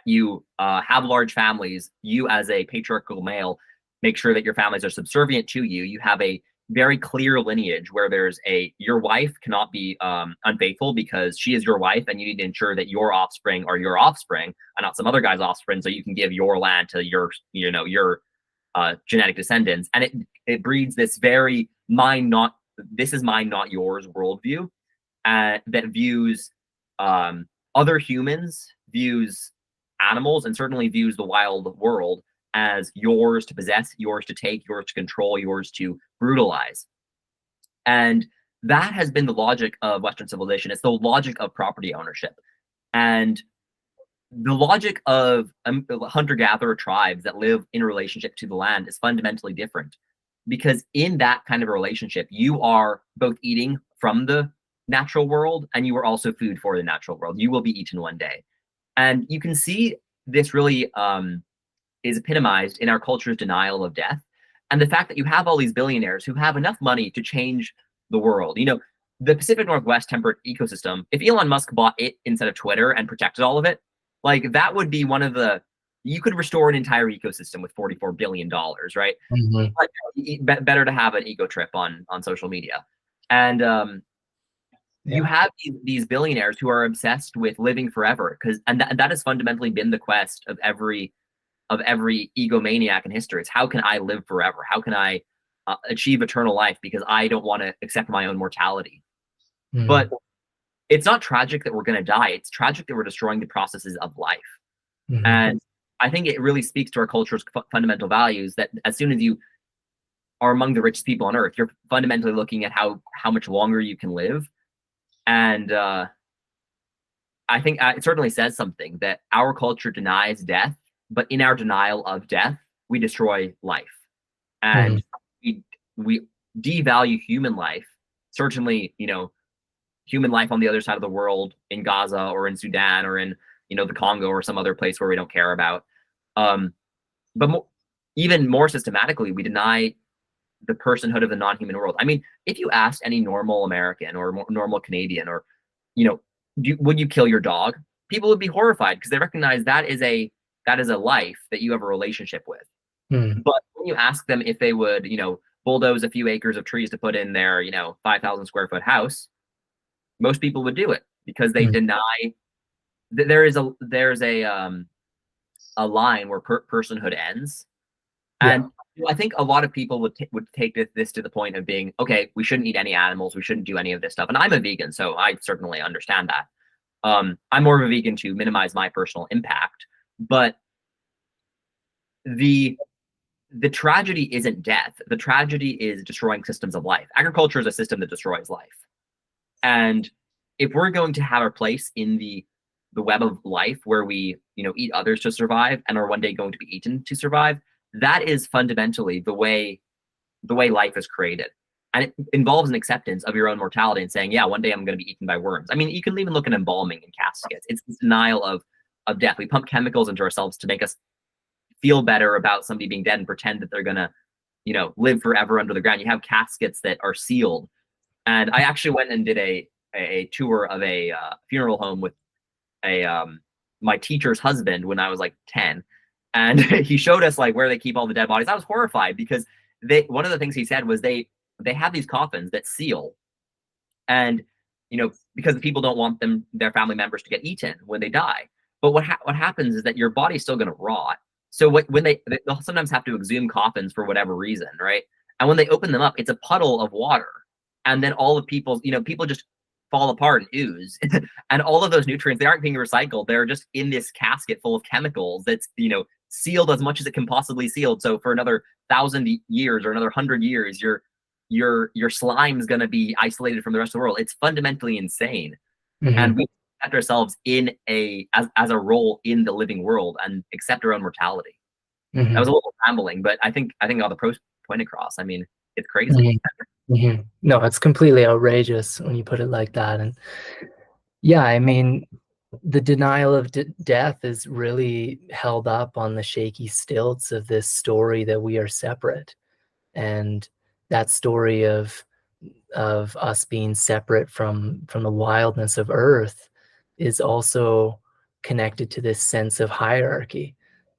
you have large families. You, as a patriarchal male, make sure that your families are subservient to you. You have a very clear lineage where there's your wife cannot be unfaithful because she is your wife, and you need to ensure that your offspring are your offspring and not some other guy's offspring, so you can give your land to your genetic descendants. And it breeds this very this is mine, not yours worldview that views other humans, views animals, and certainly views the wild world as yours to possess, yours to take, yours to control, yours to brutalize. And that has been the logic of Western civilization. It's the logic of property ownership. And the logic of hunter-gatherer tribes that live in relationship to the land is fundamentally different. Because in that kind of a relationship, you are both eating from the natural world, and you are also food for the natural world. You will be eaten one day. And you can see this really is epitomized in our culture's denial of death, and the fact that you have all these billionaires who have enough money to change the world. You know, the Pacific Northwest temperate ecosystem, if Elon Musk bought it instead of Twitter and protected all of it, like that would be one of the, you could restore an entire ecosystem with $44 billion, right? But better to have an ego trip on social media. And you have these billionaires who are obsessed with living forever, and that has fundamentally been the quest of every egomaniac in history. It's how can I live forever? How can I achieve eternal life, because I don't want to accept my own mortality. But it's not tragic that we're going to die. It's tragic that we're destroying the processes of life. And I think it really speaks to our culture's fundamental values that as soon as you are among the richest people on earth, you're fundamentally looking at how much longer you can live. And I think it certainly says something that our culture denies death, but in our denial of death, we destroy life. And we devalue human life. Certainly, you know, human life on the other side of the world, in Gaza or in Sudan or in, you know, the Congo or some other place where we don't care about. But even more systematically, we deny the personhood of the non-human world. I mean, if you asked any normal American or normal Canadian, or, you know, would you kill your dog? People would be horrified because they recognize that is a life that you have a relationship with. But when you ask them if they would, you know, bulldoze a few acres of trees to put in their, you know, 5,000 square foot house, most people would do it because they deny that there's a a line where personhood ends. Yeah. And I think a lot of people would take this to the point of being, okay, we shouldn't eat any animals, we shouldn't do any of this stuff. And I'm a vegan, so I certainly understand that. I'm more of a vegan to minimize my personal impact, but the tragedy isn't death. The tragedy is destroying systems of life. Agriculture is a system that destroys life. And if we're going to have our place in the web of life where we, eat others to survive and are one day going to be eaten to survive, that is fundamentally the way life is created. And it involves an acceptance of your own mortality and saying, yeah, one day I'm going to be eaten by worms. I mean, you can even look at embalming and caskets. It's denial of death. We pump chemicals into ourselves to make us feel better about somebody being dead and pretend that they're going to, live forever under the ground. You have caskets that are sealed. And I actually went and did a tour of a funeral home with my teacher's husband when I was like 10. And he showed us like where they keep all the dead bodies. I was horrified because one of the things he said was they have these coffins that seal, and because the people don't want their family members to get eaten when they die. But what happens is that your body's still going to rot. So when they'll sometimes have to exhume coffins for whatever reason, right? And when they open them up, it's a puddle of water, and then all the people just fall apart and ooze, and all of those nutrients, they aren't being recycled. They're just in this casket full of chemicals that's sealed as much as it can possibly seal. So for another 1,000 years or another 100 years, your slime is going to be isolated from the rest of the world. It's fundamentally insane. And we accept ourselves in as a role in the living world and accept our own mortality. That was a little rambling, but I think I got the point across. I mean, it's crazy. No, it's completely outrageous when you put it like that. And yeah, I mean, the denial of death is really held up on the shaky stilts of this story that we are separate. And that story of us being separate from the wildness of Earth is also connected to this sense of hierarchy.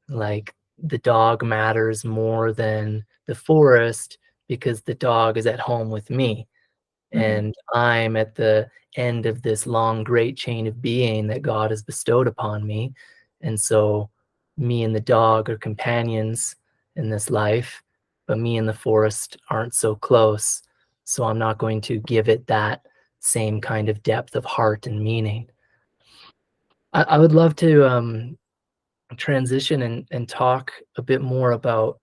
Like the dog matters more than the forest because the dog is at home with me. And I'm at the end of this long, great chain of being that God has bestowed upon me. And so me and the dog are companions in this life, but me and the forest aren't so close. So I'm not going to give it that same kind of depth of heart and meaning. I would love to transition and talk a bit more about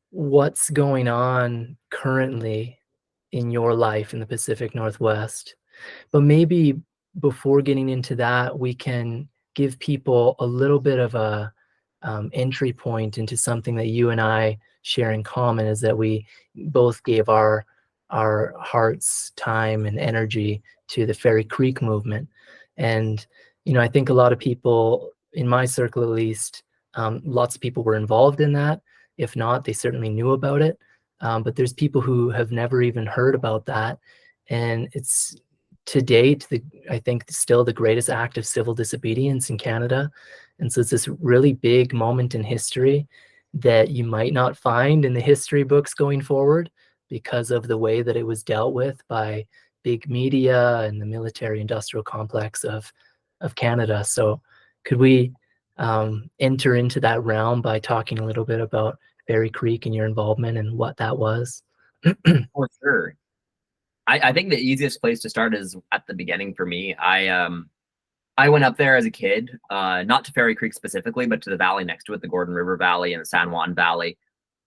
what's going on currently in your life in the Pacific Northwest. But maybe before getting into that, we can give people a little bit of a entry point into something that you and I share in common, is that we both gave our hearts, time, and energy to the Fairy Creek movement. And I think a lot of people in my circle, at least, lots of people were involved in that. If not, they certainly knew about it. But there's people who have never even heard about that. And it's, to date, I think still the greatest act of civil disobedience in Canada. And so it's this really big moment in history that you might not find in the history books going forward because of the way that it was dealt with by big media and the military industrial complex of Canada. So could we enter into that realm by talking a little bit about Fairy Creek and your involvement and what that was? For sure. I think the easiest place to start is at the beginning for me. I went up there as a kid, not to Fairy Creek specifically, but to the valley next to it, the Gordon River Valley and the San Juan Valley.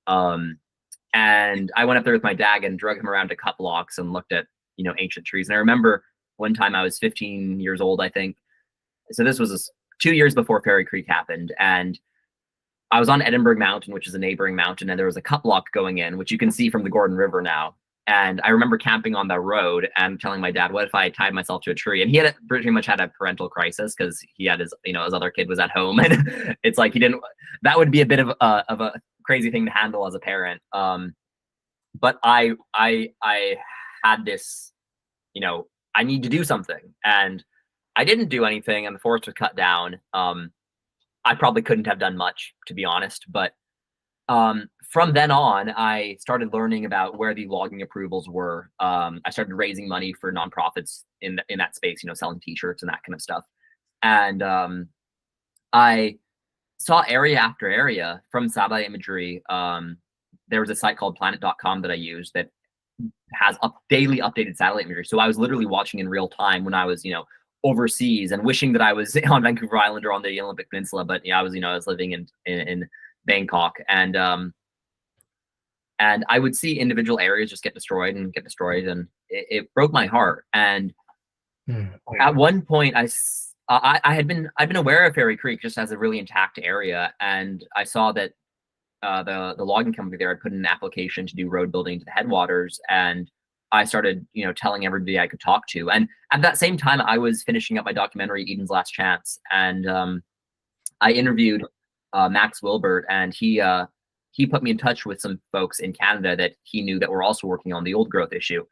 And I went up there with my dad and drug him around to cut blocks and looked at, ancient trees. And I remember one time I was 15 years old, I think. So this was 2 years before Fairy Creek happened. And I was on Edinburgh Mountain, which is a neighboring mountain, and there was a cut block going in, which you can see from the Gordon River now. And I remember camping on that road and telling my dad, what if I tied myself to a tree? And he had pretty much had a parental crisis because he had his other kid was at home. And it's like that would be a bit of a crazy thing to handle as a parent. But I had this, I need to do something. And I didn't do anything, and the forest was cut down. I probably couldn't have done much, to be honest. But from then on, I started learning about where the logging approvals were. I started raising money for nonprofits in that space, selling T-shirts and that kind of stuff. And I saw area after area from satellite imagery. There was a site called planet.com that I used that has daily updated satellite imagery. So I was literally watching in real time when I was, overseas, and wishing that I was on Vancouver Island or on the Olympic Peninsula. But yeah, I was living in Bangkok, and I would see individual areas just get destroyed, and it broke my heart. And at one point, I'd been aware of Fairy Creek just as a really intact area, and I saw that the logging company there had put in an application to do road building to the headwaters, and I started, telling everybody I could talk to. And at that same time, I was finishing up my documentary Eden's Last Chance, and I interviewed Max Wilbert, and he put me in touch with some folks in Canada that he knew that were also working on the old growth issue.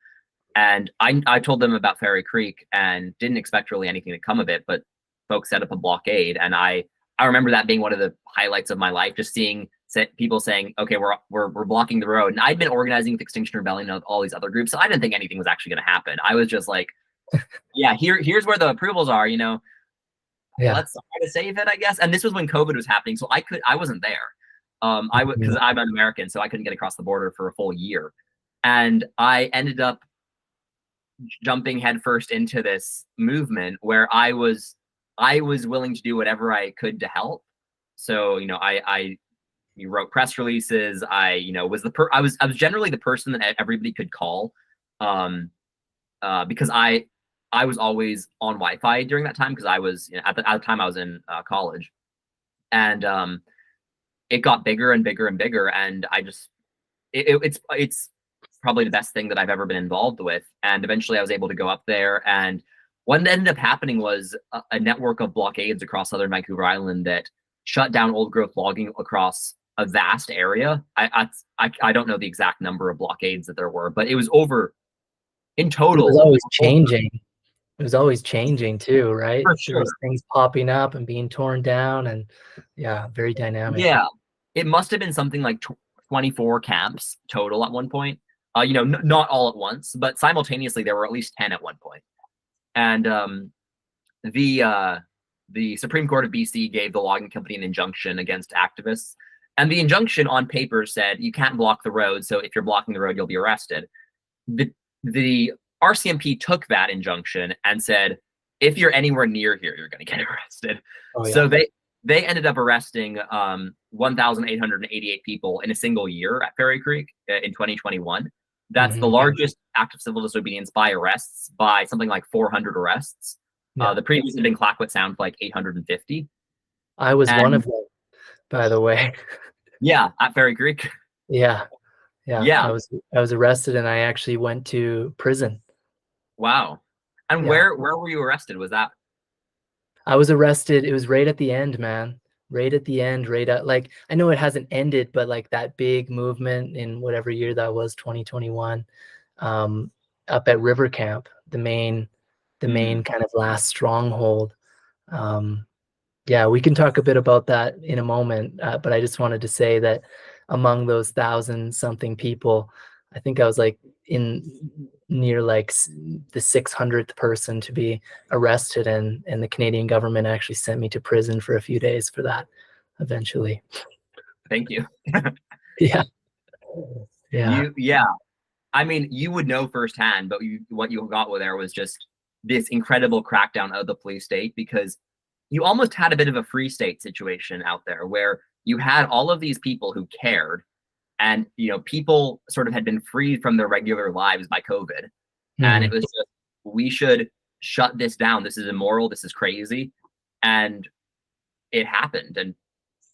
And I told them about Fairy Creek and didn't expect really anything to come of it, but folks set up a blockade, and I remember that being one of the highlights of my life, just seeing people saying, okay, we're blocking the road. And I'd been organizing with Extinction Rebellion and all these other groups, so I didn't think anything was actually going to happen. I was just like, yeah, here's where the approvals are, Yeah. Let's try to save it, I guess. And this was when COVID was happening, so I wasn't there. Because I'm an American, so I couldn't get across the border for a full year, and I ended up jumping headfirst into this movement where I was willing to do whatever I could to help. So I wrote press releases. I was generally the person that everybody could call, because I was always on Wi-Fi during that time, because I was at the time I was in college, and it got bigger and bigger and bigger, and it's probably the best thing that I've ever been involved with. And eventually I was able to go up there, and what ended up happening was a network of blockades across southern Vancouver Island that shut down old growth logging across a vast area. I don't know the exact number of blockades that there were, but it was over in total. It was always changing. It was always changing too, right? For There was things popping up and being torn down, and yeah, very dynamic. Yeah, it must have been something like 24 camps total at one point. Not all at once, but simultaneously there were at least 10 at one point. And the Supreme Court of BC gave the logging company an injunction against activists, and the injunction on paper said you can't block the road. So if you're blocking the road, you'll be arrested. The RCMP took that injunction and said, if you're anywhere near here, you're going to get arrested. Oh, yeah. So they ended up arresting 1,888 people in a single year at Fairy Creek in 2021. That's the largest act of civil disobedience by arrests, by something like 400 arrests. Yeah. The previous had been Clayoquot Sound for like 850. I was one of them, by the way. Yeah, at Fairy Creek. Yeah. I was arrested, and I actually went to prison. Wow. And where were you arrested? Was that? I was arrested. It was right at the end, man. Right at the end, right at, like, I know it hasn't ended, but like that big movement in whatever year that was, 2021, up at River Camp, the main kind of last stronghold. Yeah, we can talk a bit about that in a moment, but I just wanted to say that among those 1,000-something people, I think I was like near like the 600th person to be arrested, and the Canadian government actually sent me to prison for a few days for that eventually. Thank you. Yeah. I mean, you would know firsthand, but what you got there was just this incredible crackdown of the police state, because you almost had a bit of a free state situation out there where you had all of these people who cared, and people sort of had been freed from their regular lives by COVID, and it was just, we should shut this down. This is immoral. This is crazy, and it happened, and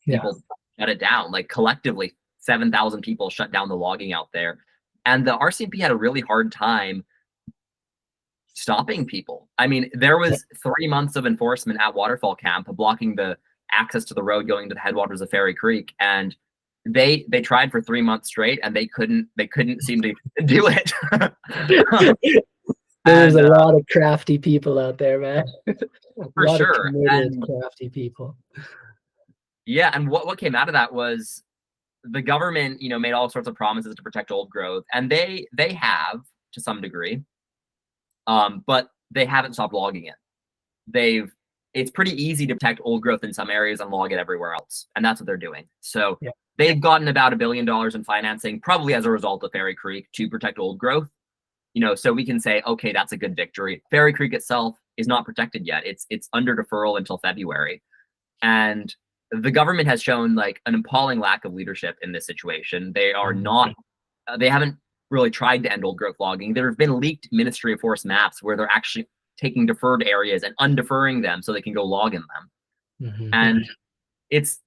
people shut it down. Like collectively, 7,000 people shut down the logging out there, and the RCMP had a really hard time stopping people. I mean, there was 3 months of enforcement at Waterfall Camp blocking the access to the road going to the headwaters of Fairy Creek, and they tried for 3 months straight, and they couldn't seem to do it. There's a lot of crafty people out there, man. For sure. And crafty people. Yeah, and what came out of that was the government, made all sorts of promises to protect old growth, and they have to some degree, but they haven't stopped logging it. They've it's pretty easy to protect old growth in some areas and log it everywhere else. And that's what they're doing. So Yeah. they've gotten about $1 billion in financing, probably as a result of Fairy Creek, to protect old growth. So we can say, okay, that's a good victory. Fairy Creek itself is not protected yet. It's under deferral until February. And the government has shown like an appalling lack of leadership in this situation. They are not, they haven't really tried to end old growth logging. There have been leaked Ministry of Forest maps where they're actually taking deferred areas and undeferring them so they can go log in them. And it's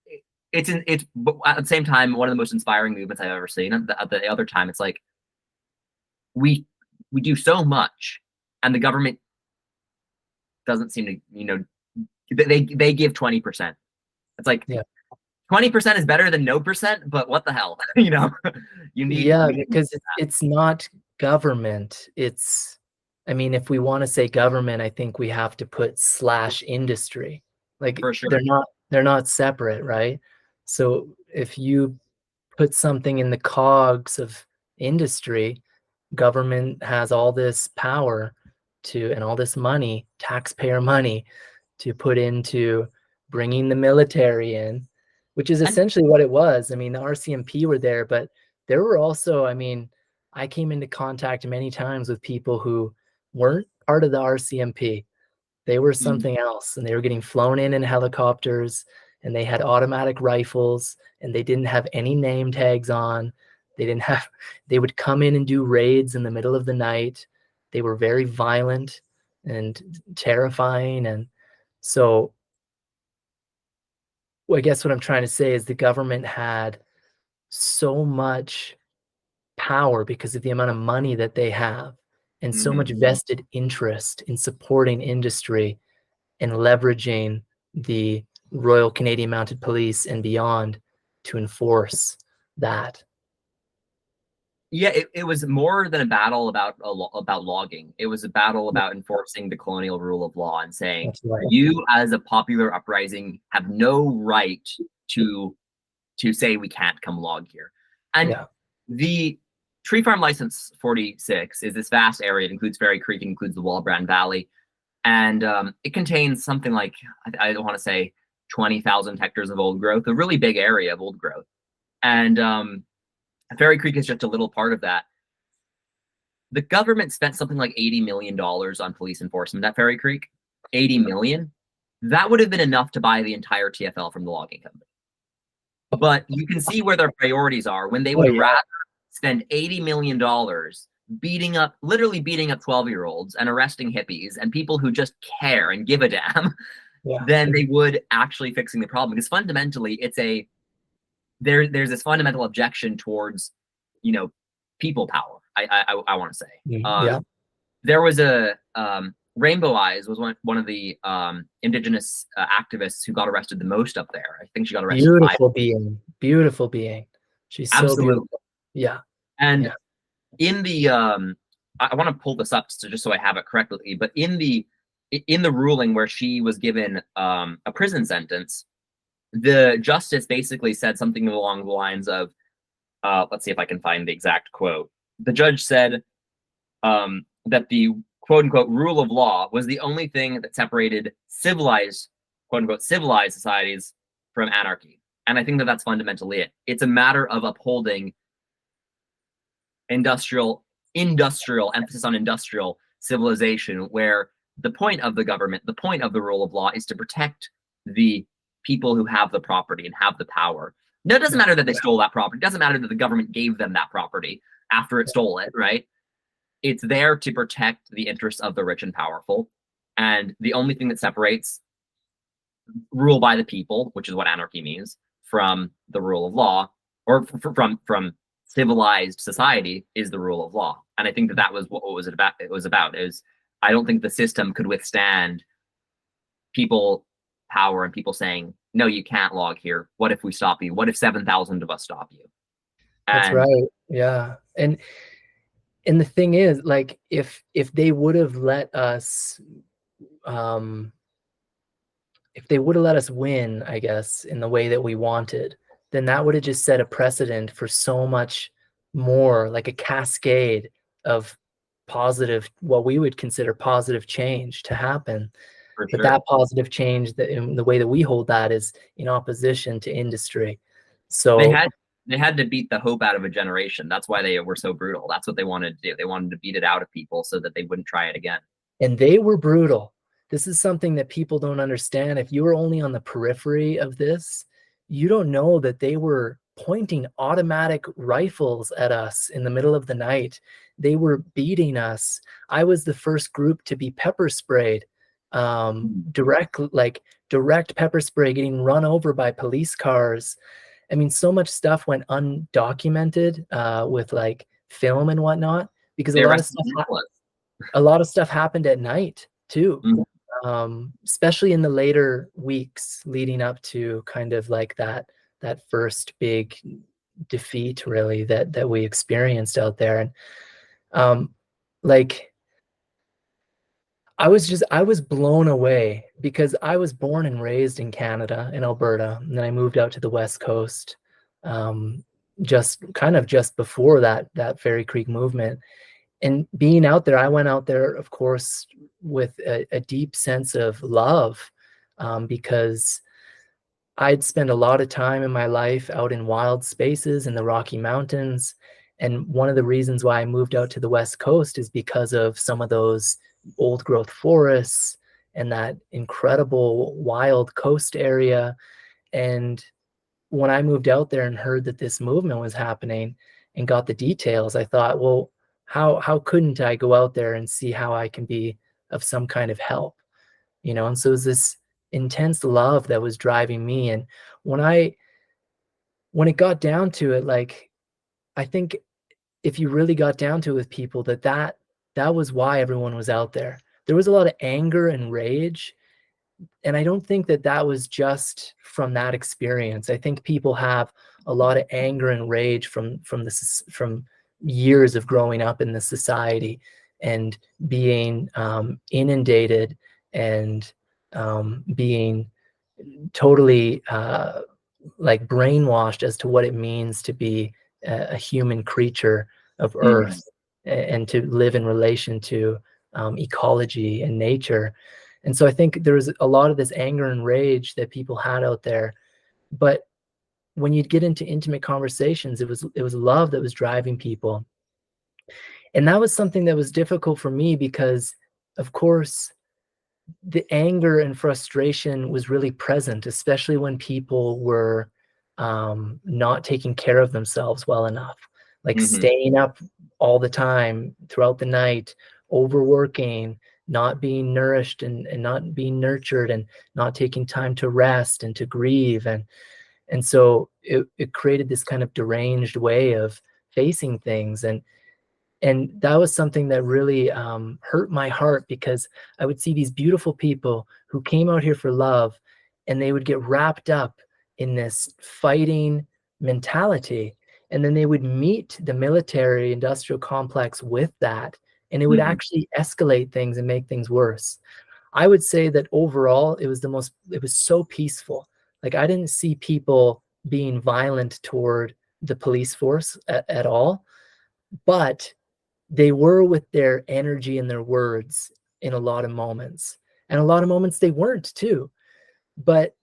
but at the same time, one of the most inspiring movements I've ever seen. At the other time, it's like we do so much, and the government doesn't seem to, they give 20%. It's like 20% is better than no percent, but what the hell, you need. Because it's not government. I mean, if we want to say government, I think we have to put /industry. Like, for sure. They're not separate, right? So if you put something in the cogs of industry, government has all this power and all this money, taxpayer money, to put into bringing the military in, which is essentially what it was. I mean, the RCMP were there, but there were also, I mean, I came into contact many times with people who weren't part of the RCMP. They were something else, and they were getting flown in helicopters, and they had automatic rifles, and they didn't have any name tags on. They would come in and do raids in the middle of the night. They were very violent and terrifying. And so I guess what I'm trying to say is the government had so much power because of the amount of money that they have, and so much vested interest in supporting industry and leveraging the Royal Canadian Mounted Police and beyond to enforce that. Yeah, it was more than a battle about logging. It was a battle about enforcing the colonial rule of law and saying, you as a popular uprising have no right to say we can't come log here. And the Tree Farm License 46 is this vast area. It includes Fairy Creek, it includes the Walbrand Valley, and it contains something like, I don't want to say 20,000 hectares of old growth, a really big area of old growth. And Fairy Creek is just a little part of that. The government spent something like $80 million on police enforcement at Fairy Creek. 80 million. That would have been enough to buy the entire TFL from the logging company. But you can see where their priorities are when they would rather spend $80 million literally beating up 12-year-olds and arresting hippies and people who just care and give a damn than they would actually fixing the problem. Because fundamentally, there's this fundamental objection towards, people power. I want to say. There was a Rainbow Eyes was one of the indigenous activists who got arrested the most up there. I think she got arrested. Beautiful being. She's so beautiful. Yeah. And in the I want to pull this up just so I have it correctly, but in the ruling where she was given a prison sentence, the justice basically said something along the lines of, let's see if I can find the exact quote. The judge said that the quote-unquote rule of law was the only thing that separated civilized, quote-unquote, civilized societies from anarchy. And I think that that's fundamentally it. It's a matter of upholding industrial emphasis on industrial civilization, where the point of the government, the point of the rule of law is to protect the people who have the property and have the power. No, it doesn't matter that they stole that property. It doesn't matter that the government gave them that property after it stole it, right? It's there to protect the interests of the rich and powerful. And the only thing that separates rule by the people, which is what anarchy means, from the rule of law, or from civilized society, is the rule of law. And I think that was what was it about. It was about is I don't think the system could withstand people power and people saying, no, you can't log here. What if we stop you? What if 7,000 of us stop you? That's right. Yeah. And the thing is, like, if they would have let us win, I guess, in the way that we wanted, then that would have just set a precedent for so much more, like a cascade of positive, what we would consider positive change to happen. For But sure. that positive change, that in the way that we hold that, is in opposition to industry. They So had they had to beat the hope out of a generation. That's why they were so brutal. That's what they wanted to do. They wanted to beat it out of people so that they wouldn't try it again. and they were brutal. This is something that people don't understand. If you were only on the periphery of this, you don't know that they were pointing automatic rifles at us in the middle of the night. They were beating us. I was the first group to be pepper sprayed, Mhm. direct pepper spray, getting run over by police cars. I mean, so much stuff went undocumented with like film and whatnot, because They arrested journalists. a lot of stuff happened at night too, Mhm. especially in the later weeks leading up to kind of like that first big defeat, really, that we experienced out there. And like I was blown away, because I was born and raised in Canada, in Alberta, and then I moved out to the West Coast, um, just before that Fairy Creek movement. And being out there, I went out there, of course, with a deep sense of love, because I'd spent a lot of time in my life out in wild spaces in the Rocky Mountains. And one of the reasons why I moved out to the West Coast is because of some of those old growth forests and that incredible wild coast area. And when I moved out there and heard that this movement was happening and got the details, I thought, well, how couldn't I go out there and see how I can be of some kind of help? And so it was this intense love that was driving me. And when I when it got down to it, like, I think if you really got down to it with people, that was why everyone was out there. There was a lot of anger and rage, and I don't think that was just from that experience. I think people have a lot of anger and rage from years of growing up in this society and being inundated and being totally like brainwashed as to what it means to be a human creature of Mhm. Earth, and to live in relation to ecology and nature. And so I think there was a lot of this anger and rage that people had out there. But when you'd get into intimate conversations, it was love that was driving people. And that was something that was difficult for me, because, of course, the anger and frustration was really present, especially when people were not taking care of themselves well enough, like Mhm. staying up all the time throughout the night, overworking, not being nourished and not being nurtured, and not taking time to rest and to grieve. And so it created this kind of deranged way of facing things. And that was something that really hurt my heart, because I would see these beautiful people who came out here for love, and they would get wrapped up in this fighting mentality. And then they would meet the military industrial complex with that, and it would Mhm. actually escalate things and make things worse. I would say that overall, it was so peaceful. Like, I didn't see people being violent toward the police force at all, but they were with their energy and their words in a lot of moments. And a lot of moments they weren't too. But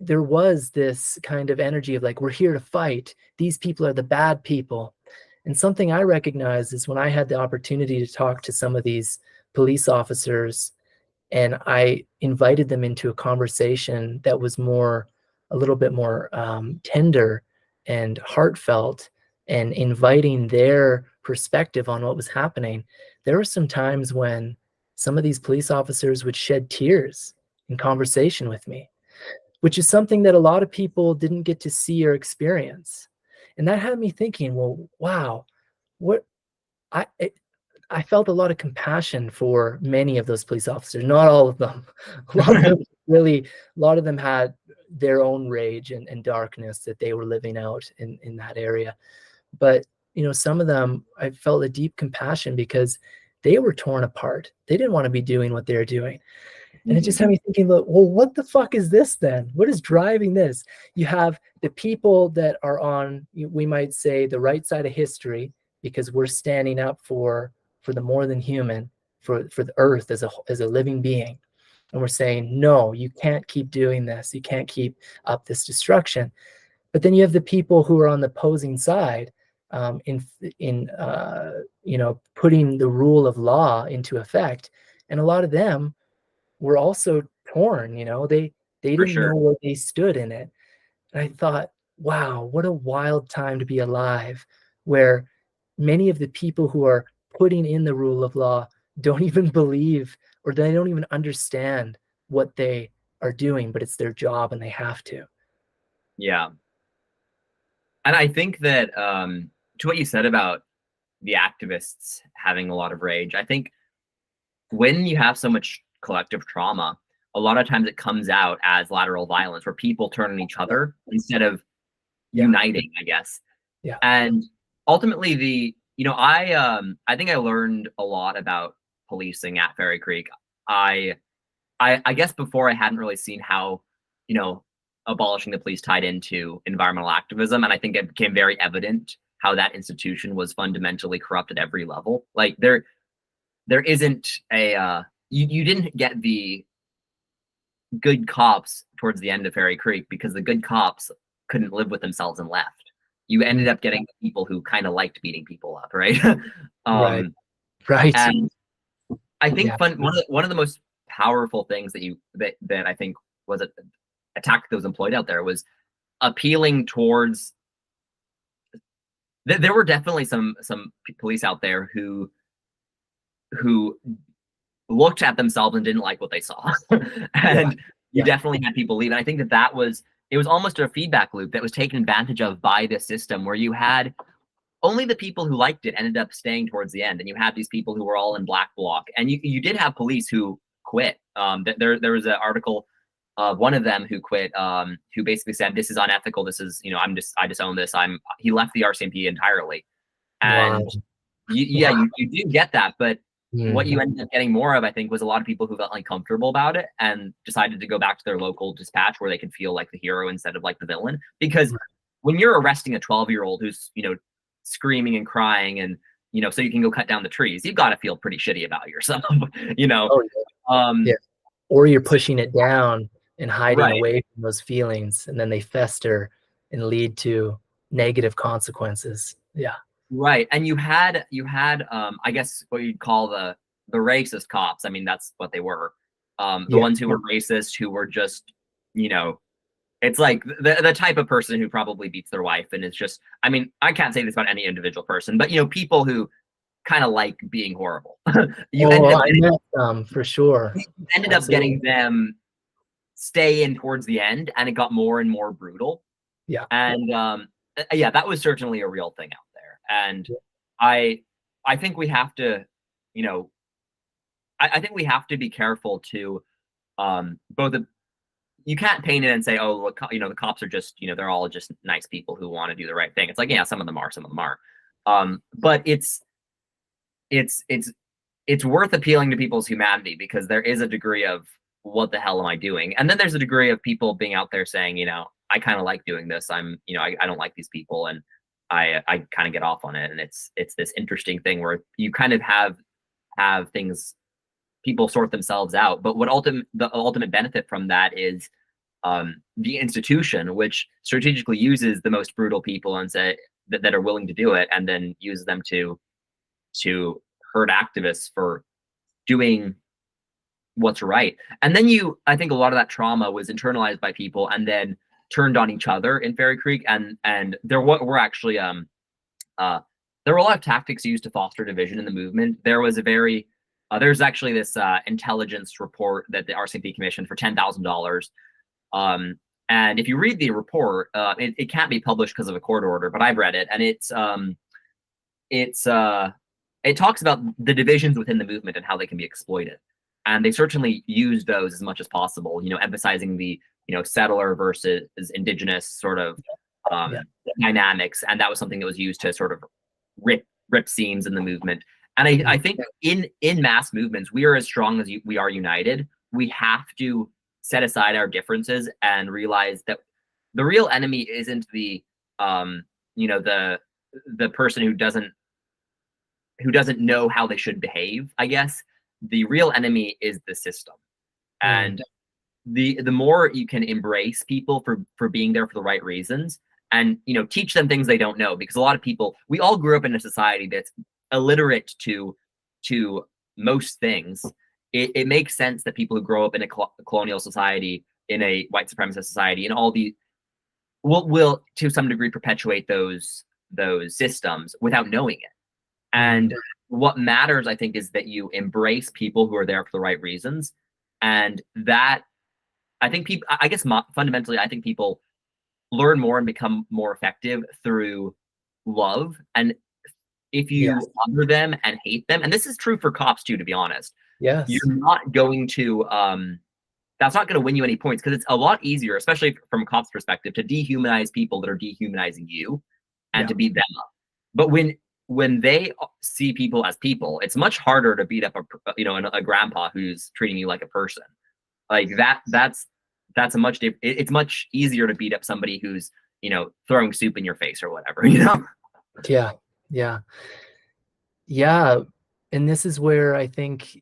there was this kind of energy of like, we're here to fight. These people are the bad people. And something I recognize is when I had the opportunity to talk to some of these police officers, and I invited them into a conversation that was a little bit more tender and heartfelt, and inviting their perspective on what was happening. There were some times when some of these police officers would shed tears in conversation with me, which is something that a lot of people didn't get to see or experience. And that had me thinking, well, wow, what I it, I felt a lot of compassion for many of those police officers, not all of them. A lot of them really, a lot of them had their own rage and darkness that they were living out in that area. But, some of them, I felt a deep compassion, because they were torn apart. They didn't want to be doing what they're doing. And it just Mhm. had me thinking, look, well, what the fuck is this then? What is driving this? You have the people that are on, we might say, the right side of history, because we're standing up for the more than human, for the earth as a living being. and we're saying, no, you can't keep doing this. You can't keep up this destruction. But then you have the people who are on the opposing side, putting the rule of law into effect, and a lot of them were also torn. They For didn't sure. know where they stood in it. And I thought, wow, what a wild time to be alive, where many of the people who are putting in the rule of law don't even believe, or they don't even understand what they are doing, but it's their job and they have to. Yeah. And I think that to what you said about the activists having a lot of rage, I think when you have so much collective trauma, a lot of times it comes out as lateral violence where people turn on each other instead of Yeah. uniting, I guess. Yeah. And ultimately I think I learned a lot about policing at Fairy Creek. I I guess before I hadn't really seen how, you know, abolishing the police tied into environmental activism, and I think it became very evident how that institution was fundamentally corrupt at every level. Like there isn't a you didn't get the good cops towards the end of Fairy Creek because the good cops couldn't live with themselves and left. You ended up getting the people who kind of liked beating people up, right? Right. um, Right. and I think Yeah. one of the most powerful things that I think was a tactic that was employed out there was appealing towards. There were definitely some police out there who looked at themselves and didn't like what they saw, Yeah. and you Yeah. definitely had people leave. And I think that was it was almost a feedback loop that was taken advantage of by this system, where you had only the people who liked it ended up staying towards the end, and you had these people who were all in black bloc, and you did have police who quit. There was an article of one of them who quit, who basically said, "This is unethical. This is I disown this." He left the RCMP entirely, Wow. and yeah, Wow. you do get that, but what you Mhm. ended up getting more of, I think, was a lot of people who felt uncomfortable about it and decided to go back to their local dispatch where they could feel like the hero instead of like the villain. Because when you're arresting a 12-year-old who's screaming and crying and so you can go cut down the trees, you've got to feel pretty shitty about yourself, you know. Oh, yeah. Um, Yeah. Or you're pushing it down and hiding right. away from those feelings, and then they fester and lead to negative consequences. Yeah. Right. And you had I guess what you'd call the racist cops. I mean, that's what they were. The Yeah. ones who were racist, who were just, you know, it's like the type of person who probably beats their wife and is just, I mean, I can't say this about any individual person, but people who kind of like being horrible. You Oh, ended up I getting met some for sure. you ended up getting Absolutely. them stay in towards the end, and it got more and more brutal. Yeah. And yeah, that was certainly a real thing out there. And Yeah. I I think we have to, you know, I think we have to be careful to both you can't paint it and say, oh, look, the cops are just, they're all just nice people who want to do the right thing. It's like, yeah, some of them are, some of them are. But it's it's it's worth appealing to people's humanity because there is a degree of what the hell am I doing? And then there's a degree of people being out there saying, I kind of like doing this. I don't like these people, and I kind of get off on it. And it's this interesting thing where you kind of have things people sort themselves out. But the ultimate benefit from that is the institution, which strategically uses the most brutal people and say that are willing to do it, and then uses them to hurt activists for doing what's right. And then I think a lot of that trauma was internalized by people and then turned on each other in Fairy Creek, and were actually uh, there were a lot of tactics used to foster division in the movement. There's actually this intelligence report that the RCMP commissioned for $10,000. And if you read the report, it can't be published because of a court order, but I've read it, and it's it talks about the divisions within the movement and how they can be exploited. And they certainly use those as much as possible, emphasizing the settler versus indigenous sort of Yeah. dynamics. And that was something that was used to sort of rip seams in the movement. And I think in mass movements, we are as strong as we are united. We have to set aside our differences and realize that the real enemy isn't the the person who doesn't know how they should behave. I guess the real enemy is the system. Mm. And the more you can embrace people for being there for the right reasons, and teach them things they don't know, because a lot of people, we all grew up in a society that's illiterate to most things. It makes sense that people who grow up in a colonial society, in a white supremacist society, and all the will to some degree perpetuate those systems without knowing it. Mm. And what matters, I think, is that you embrace people who are there for the right reasons. And that, I think people, I guess fundamentally, I think people learn more and become more effective through love. And if Yes. you honor them and hate them, and this is true for cops too, to be honest, Yes. you're not going to, that's not going to win you any points, because it's a lot easier, especially from a cop's perspective, to dehumanize people that are dehumanizing you and Yeah. to beat them up. But when they see people as people, it's much harder to beat up a grandpa who's treating you like a person. Like that's a much it's much easier to beat up somebody who's throwing soup in your face or whatever. Yeah. Yeah. Yeah. And this is where I think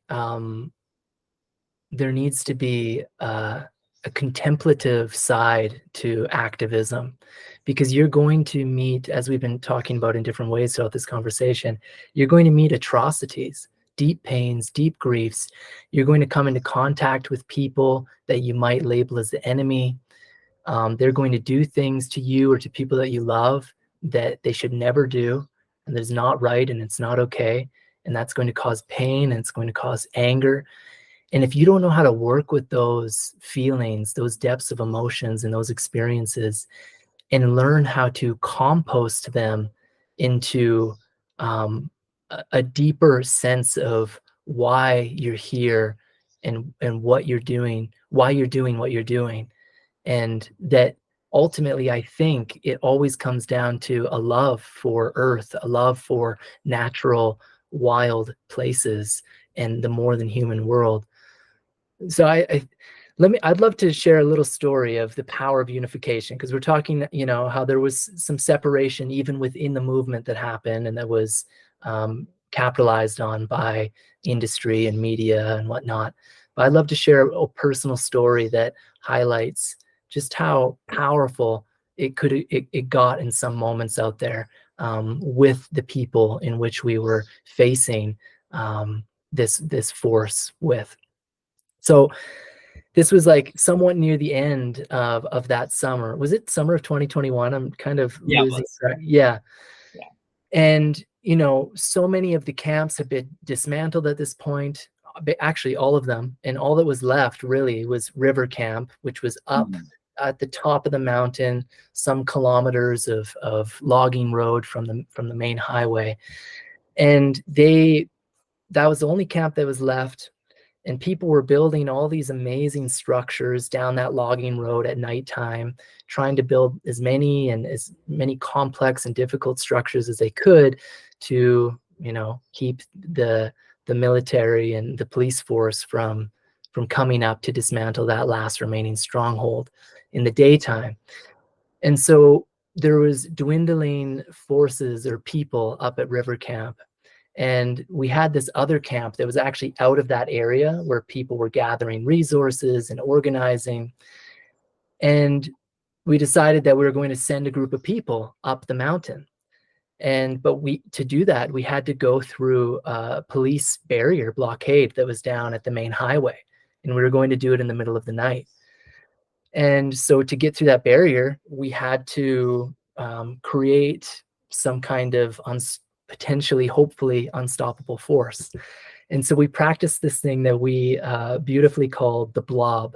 there needs to be a contemplative side to activism, because you're going to meet, as we've been talking about in different ways throughout this conversation, you're going to meet atrocities, deep pains, deep griefs. You're going to come into contact with people that you might label as the enemy. They're going to do things to you or to people that you love that they should never do, and that is not right, and it's not okay. And that's going to cause pain, and it's going to cause anger. And if you don't know how to work with those feelings, those depths of emotions and those experiences, and learn how to compost them into a deeper sense of why you're here, and what you're doing, why you're doing what you're doing, and that ultimately, I think it always comes down to a love for Earth, a love for natural, wild places, and the more than human world. So I'd love to share a little story of the power of unification, because we're talking, how there was some separation even within the movement that happened, and that was capitalized on by industry and media and whatnot. But I'd love to share a personal story that highlights just how powerful it got in some moments out there, with the people in which we were facing this force with. So this was like somewhat near the end of that summer. Was it summer of 2021? I'm kind of Yeah, it losing was. track. Yeah. Yeah. And, so many of the camps have been dismantled at this point, actually all of them. And all that was left really was River Camp, which was up at the top of the mountain, some kilometers of logging road from the main highway. And that was the only camp that was left. And people were building all these amazing structures down that logging road at nighttime, trying to build as many complex and difficult structures as they could to, keep the military and the police force from coming up to dismantle that last remaining stronghold in the daytime. And so there was dwindling forces or people up at River Camp. And we had this other camp that was actually out of that area where people were gathering resources and organizing. And we decided that we were going to send a group of people up the mountain. But to do that, we had to go through a police barrier blockade that was down at the main highway. And we were going to do it in the middle of the night. And so to get through that barrier, we had to create some kind of potentially, hopefully unstoppable force. And so we practiced this thing that we beautifully called the blob.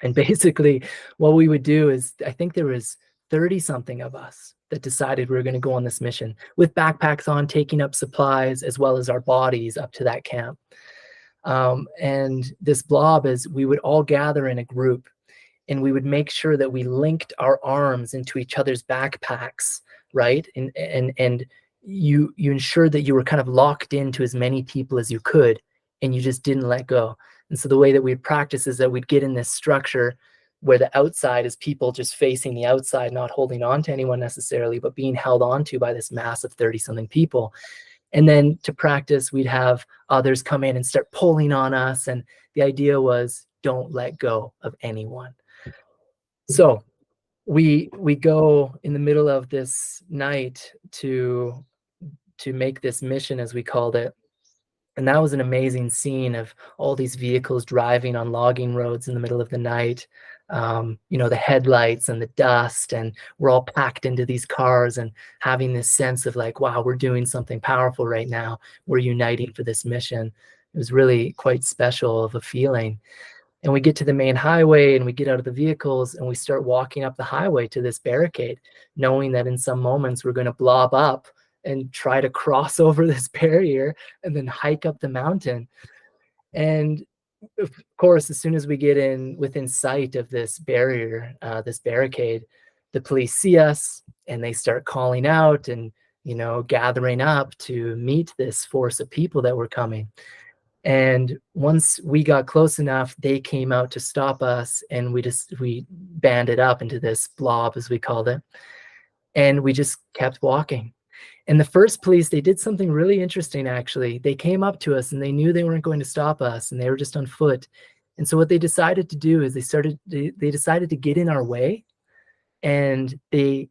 And basically what we would do is, I think there was 30 something of us that decided we were going to go on this mission with backpacks on, taking up supplies as well as our bodies up to that camp. And this blob is, we would all gather in a group, and we would make sure that we linked our arms into each other's backpacks, right? And you ensured that you were kind of locked into as many people as you could, and you just didn't let go. And so the way that we'd practice is that we'd get in this structure where the outside is people just facing the outside, not holding on to anyone necessarily, but being held on to by this mass of 30-something people. And then to practice, we'd have others come in and start pulling on us. And the idea was, don't let go of anyone. So we go in the middle of this night to make this mission, as we called it. And that was an amazing scene of all these vehicles driving on logging roads in the middle of the night. The headlights and the dust, and we're all packed into these cars and having this sense of like, wow, we're doing something powerful right now. We're uniting for this mission. It was really quite special of a feeling. And we get to the main highway and we get out of the vehicles and we start walking up the highway to this barricade, knowing that in some moments we're going to blob up and try to cross over this barrier and then hike up the mountain. And of course, as soon as we get in within sight of this barrier, this barricade, the police see us and they start calling out and, gathering up to meet this force of people that were coming. And once we got close enough, they came out to stop us, and we banded up into this blob, as we called it, and we just kept walking. And the first police, they did something really interesting, actually. They came up to us and they knew they weren't going to stop us, and they were just on foot. And so what they decided to do is they decided to get in our way, and they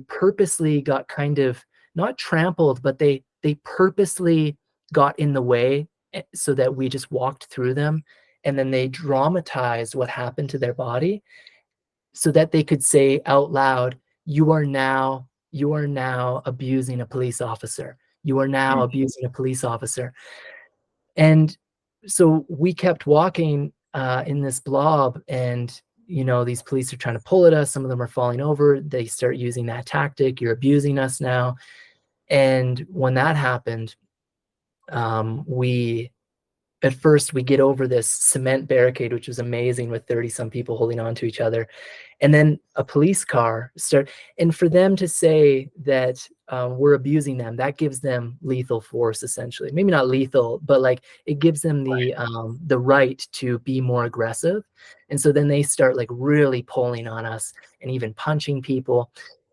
purposely got kind of not trampled, but they purposely got in the way so that we just walked through them. And then they dramatized what happened to their body so that they could say out loud, you are now abusing a police officer. You are now abusing a police officer. And so we kept walking in this blob, and these police are trying to pull at us. Some of them are falling over. They start using that tactic. You're abusing us now. And when that happened, at first we get over this cement barricade, which was amazing, with 30 some people holding on to each other. And then a police car and for them to say that we're abusing them, that gives them lethal force, essentially. Maybe not lethal, but like it gives them the right to be more aggressive. And so then they start like really pulling on us and even punching people.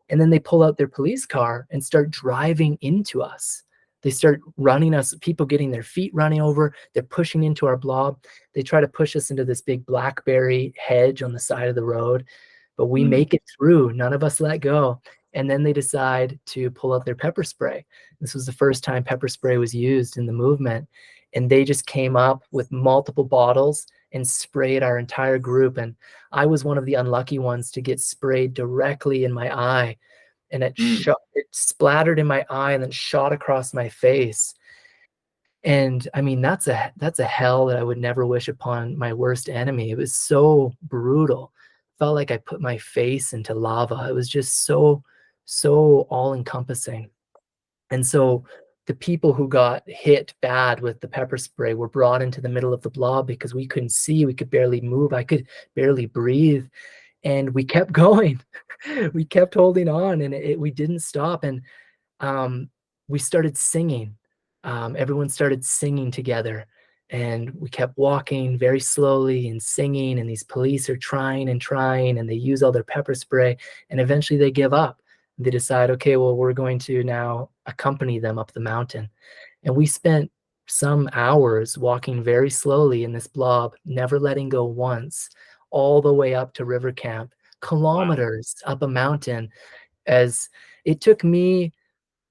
And then they pull out their police car and start driving into us. They start running us, people getting their feet running over. They're pushing into our blob. They try to push us into this big blackberry hedge on the side of the road, but we make it through. None of us let go. And then they decide to pull out their pepper spray. This was the first time pepper spray was used in the movement. And they just came up with multiple bottles and sprayed our entire group. And I was one of the unlucky ones to get sprayed directly in my eye. And it splattered in my eye and then shot across my face. And I mean, that's a hell that I would never wish upon my worst enemy. It was so brutal. Felt like I put my face into lava. It was just so all encompassing. And so the people who got hit bad with the pepper spray were brought into the middle of the blob because we couldn't see, we could barely move, I could barely breathe. And we kept going. We kept holding on, and we didn't stop. And we started singing. Everyone started singing together, and we kept walking very slowly and singing. And these police are trying, and they use all their pepper spray, and eventually they give up. They decide, okay, well, we're going to now accompany them up the mountain. And we spent some hours walking very slowly in this blob, never letting go once, all the way up to river camp, kilometers up a mountain. As it took me,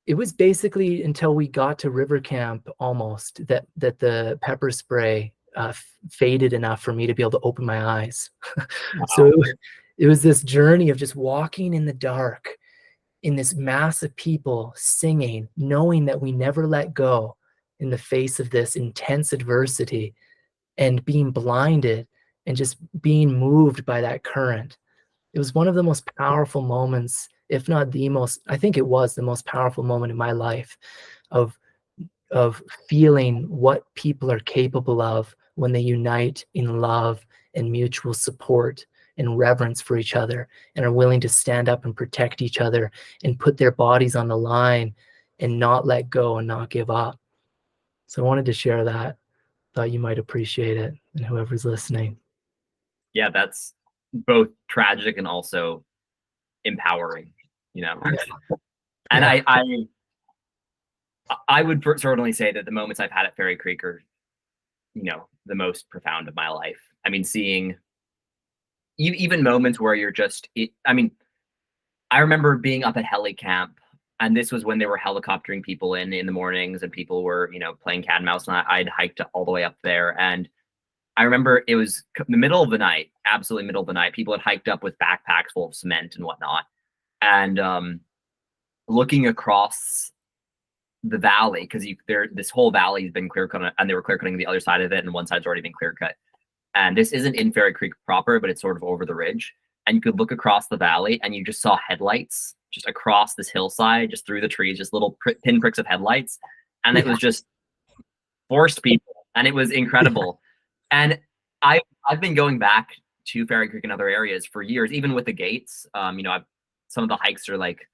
it was basically until we got to river camp almost that the pepper spray faded enough for me to be able to open my eyes. So it was this journey of just walking in the dark in this mass of people singing, knowing that we never let go in the face of this intense adversity, and being blinded and just being moved by that current. It was one of the most powerful moments, if not the most, I think it was the most powerful moment in my life of feeling what people are capable of when they unite in love and mutual support and reverence for each other, and are willing to stand up and protect each other and put their bodies on the line and not let go and not give up. So I wanted to share that. Thought you might appreciate it, and whoever's listening. Yeah, that's both tragic and also empowering, Yeah. And Yeah. I would certainly say that the moments I've had at Fairy Creek are, the most profound of my life. I mean, seeing even moments where you're just, I mean, I remember being up at heli camp, and this was when they were helicoptering people in the mornings, and people were, playing cat and mouse, and I'd hiked all the way up there, and I remember it was the middle of the night, absolutely middle of the night. People had hiked up with backpacks full of cement and whatnot, and looking across the valley, because this whole valley has been clear cut, and they were clear cutting the other side of it, and one side's already been clear cut. And this isn't in Fairy Creek proper, but it's sort of over the ridge. And you could look across the valley, and you just saw headlights just across this hillside, just through the trees, just little pinpricks of headlights, and it was just forced people, and it was incredible. And I've been going back to Fairy Creek and other areas for years, even with the gates. Some of the hikes are like,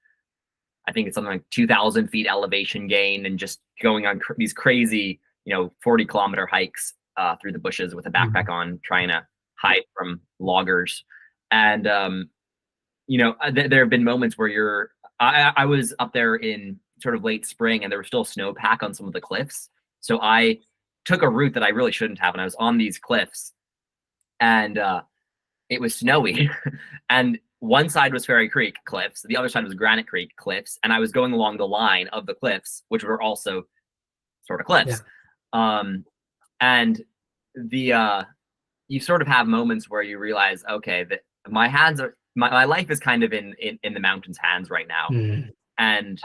I think it's something like 2,000 feet elevation gain, and just going on these crazy, 40-kilometer hikes through the bushes with a backpack on, trying to hide from loggers. And there have been moments where I was up there in sort of late spring, and there was still snowpack on some of the cliffs. So I took a route that I really shouldn't have, and I was on these cliffs, and it was snowy. And one side was Fairy Creek cliffs, the other side was Granite Creek cliffs, and I was going along the line of the cliffs, which were also sort of cliffs. And you sort of have moments where you realize, okay, that my hands are, my life is kind of in the mountain's hands right now. And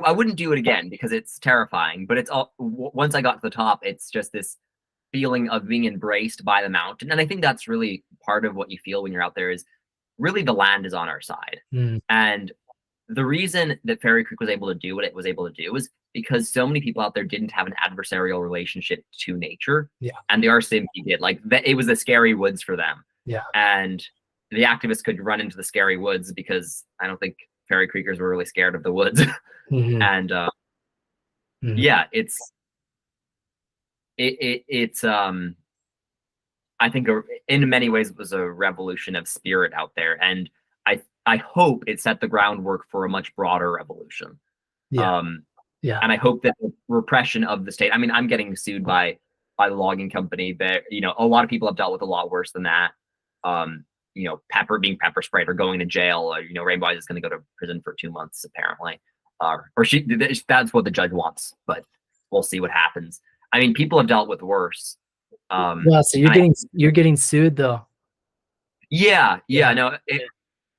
I wouldn't do it again because it's terrifying, but it's all, once I got to the top, it's just this feeling of being embraced by the mountain. And I think that's really part of what you feel when you're out there, is really the land is on our side. And the reason that Fairy Creek was able to do what it was able to do was because so many people out there didn't have an adversarial relationship to nature. And the RCMP did. Like, it was the scary woods for them. And the activists could run into the scary woods because I don't think Fairy Creekers were really scared of the woods. And yeah, it's I think in many ways it was a revolution of spirit out there, and I hope it set the groundwork for a much broader revolution. And I hope that the repression of the state, I mean, I'm getting sued by the logging company, but a lot of people have dealt with a lot worse than that. Being pepper sprayed or going to jail. Rainbow Eyes is going to go to prison for 2 months apparently, that's what the judge wants, but we'll see what happens. I mean, people have dealt with worse. So you're getting sued though. No,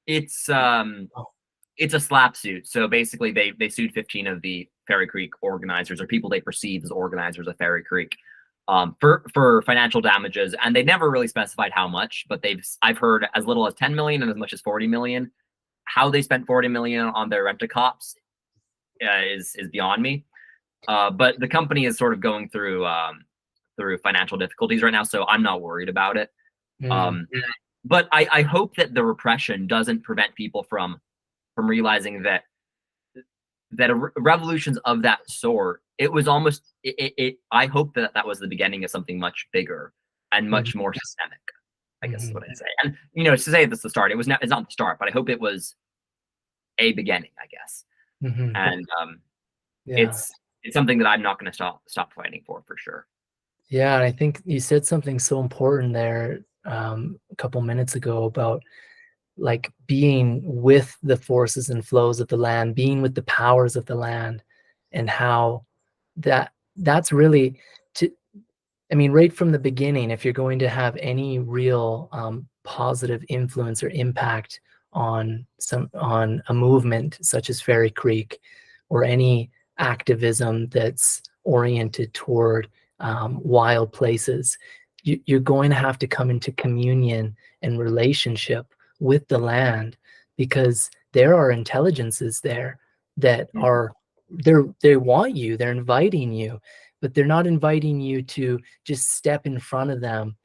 it's a slap suit. So basically they sued 15 of the Fairy Creek organizers, or people they perceive as organizers of Fairy Creek, for financial damages, and they never really specified how much, but I've heard as little as 10 million and as much as 40 million. How they spent 40 million on their rent-a-cops is beyond me. But the company is sort of going through financial difficulties right now, so I'm not worried about it. But I hope that the repression doesn't prevent people from realizing that revolutions of that sort, it was almost I hope that was the beginning of something much bigger and much more systemic, I guess is what I'd say. And to say it's the start, it's not the start, but I hope it was a beginning, I guess. And it's something that I'm not going to stop fighting for sure. Yeah, and I think you said something so important there a couple minutes ago about like being with the forces and flows of the land, being with the powers of the land, and how that's really right from the beginning, if you're going to have any real positive influence or impact on a movement such as Fairy Creek, or any activism that's oriented toward wild places, you're going to have to come into communion and relationship with the land, because there are intelligences there that they want you, they're inviting you, but they're not inviting you to just step in front of them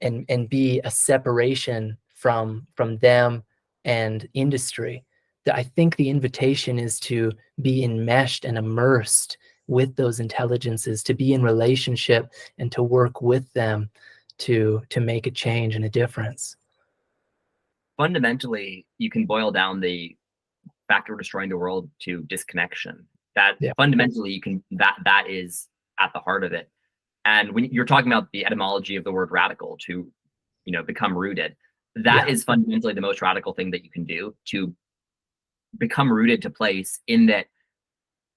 and be a separation from them and industry. I think the invitation is to be enmeshed and immersed with those intelligences, to be in relationship and to work with them to make a change and a difference. Fundamentally, you can boil down the factor destroying the world to disconnection. That fundamentally that is at the heart of it. And when you're talking about the etymology of the word radical, to become rooted, that Yeah. is fundamentally the most radical thing that you can do, to become rooted to place, in that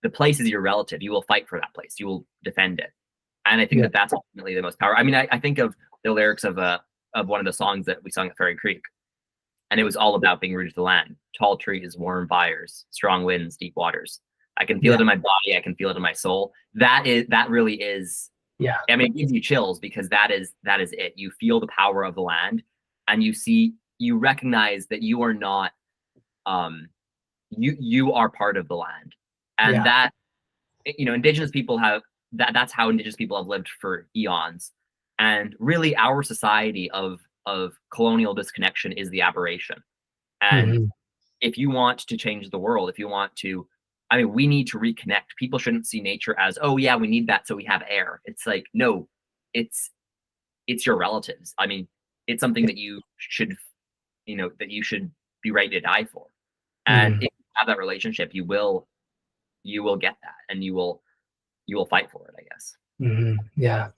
the place is your relative. You will fight for that place. You will defend it. And I think Yeah. that that's ultimately the most power. I mean, I think of the lyrics of one of the songs that we sung at Fairy Creek, and it was all about being rooted to the land. Tall trees, warm fires, strong winds, deep waters. I can feel Yeah. it in my body. I can feel it in my soul. That really is. Yeah. I mean, it gives you chills, because that is it. You feel the power of the land, and you recognize that you are not. You are part of the land, and Yeah. that indigenous people have that's how indigenous people have lived for eons. And really, our society of colonial disconnection is the aberration. And Hmm. if you want to change the world, if you want to, I mean, we need to reconnect. People shouldn't see nature as, oh yeah, we need that so we have air. It's like, no, it's it's your relatives. I mean, it's something that you should be ready to die for. And Hmm. if you have that relationship, you will get that, and you will fight for it, I guess. Hmm. Yeah.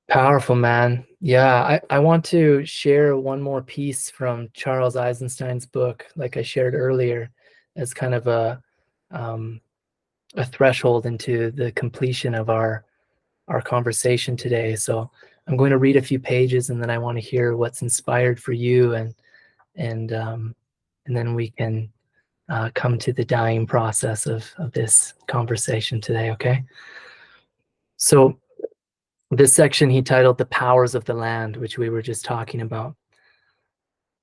Powerful, man. Yeah, I want to share one more piece from Charles Eisenstein's book, like I shared earlier, as kind of um, a threshold into the completion of our conversation today. So I'm going to read a few pages, and then I want to hear what's inspired for you, and then we can come to the dying process of this conversation today. Okay. So this section he titled "The Powers of the Land," which we were just talking about.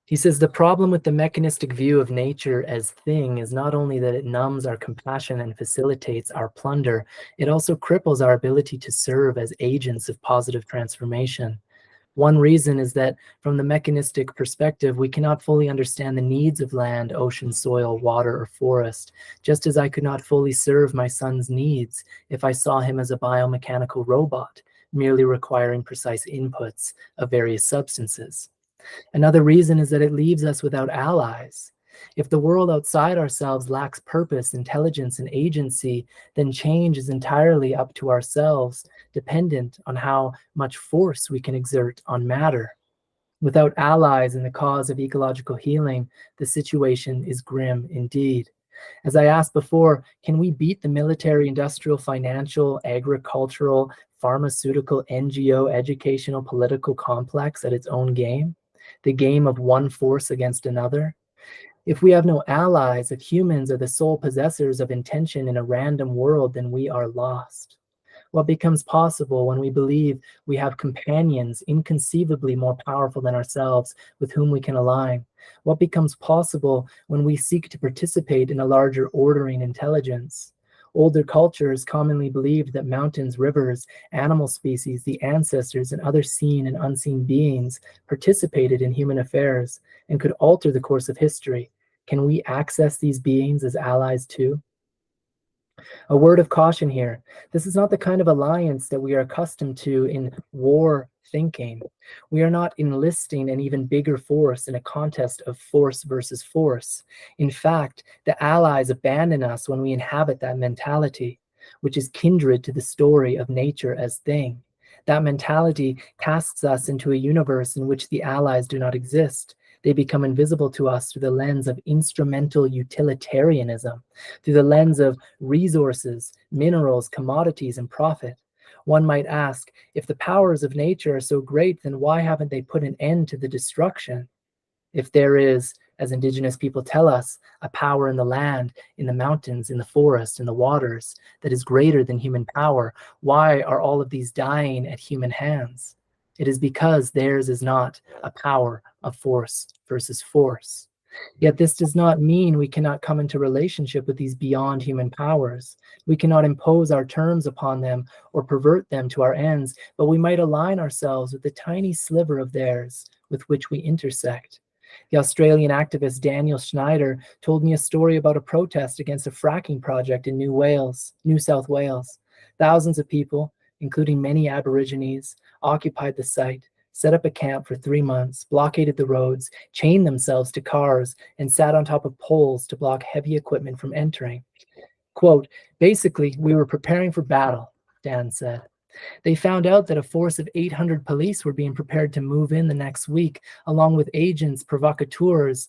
He says the problem with the mechanistic view of nature as thing is not only that it numbs our compassion and facilitates our plunder, it also cripples our ability to serve as agents of positive transformation. One reason is that from the mechanistic perspective, we cannot fully understand the needs of land, ocean, soil, water, or forest, just as I could not fully serve my son's needs if I saw him as a biomechanical robot, merely requiring precise inputs of various substances. Another reason is that it leaves us without allies. If the world outside ourselves lacks purpose, intelligence, and agency, then change is entirely up to ourselves, dependent on how much force we can exert on matter. Without allies in the cause of ecological healing, the situation is grim indeed. As I asked before, can we beat the military, industrial, financial, agricultural, pharmaceutical, NGO, educational, political complex at its own game? The game of one force against another? If we have no allies, if humans are the sole possessors of intention in a random world, then we are lost. What becomes possible when we believe we have companions inconceivably more powerful than ourselves with whom we can align? What becomes possible when we seek to participate in a larger ordering intelligence? Older cultures commonly believed that mountains, rivers, animal species, the ancestors, and other seen and unseen beings participated in human affairs and could alter the course of history. Can we access these beings as allies too? A word of caution here. This is not the kind of alliance that we are accustomed to in war thinking. We are not enlisting an even bigger force in a contest of force versus force. In fact, the allies abandon us when we inhabit that mentality, which is kindred to the story of nature as thing. That mentality casts us into a universe in which the allies do not exist. They become invisible to us through the lens of instrumental utilitarianism, through the lens of resources, minerals, commodities, and profit. One might ask, if the powers of nature are so great, then why haven't they put an end to the destruction? If there is, as indigenous people tell us, a power in the land, in the mountains, in the forest, in the waters, that is greater than human power, why are all of these dying at human hands? It is because theirs is not a power of force versus force. Yet this does not mean we cannot come into relationship with these beyond human powers. We cannot impose our terms upon them or pervert them to our ends, but we might align ourselves with the tiny sliver of theirs with which we intersect. The Australian activist Daniel Schneider told me a story about a protest against a fracking project in New South Wales. Thousands of people, including many Aborigines, occupied the site, set up a camp for 3 months, blockaded the roads, chained themselves to cars, and sat on top of poles to block heavy equipment from entering. Quote, basically, we were preparing for battle, Dan said. They found out that a force of 800 police were being prepared to move in the next week, along with agents provocateurs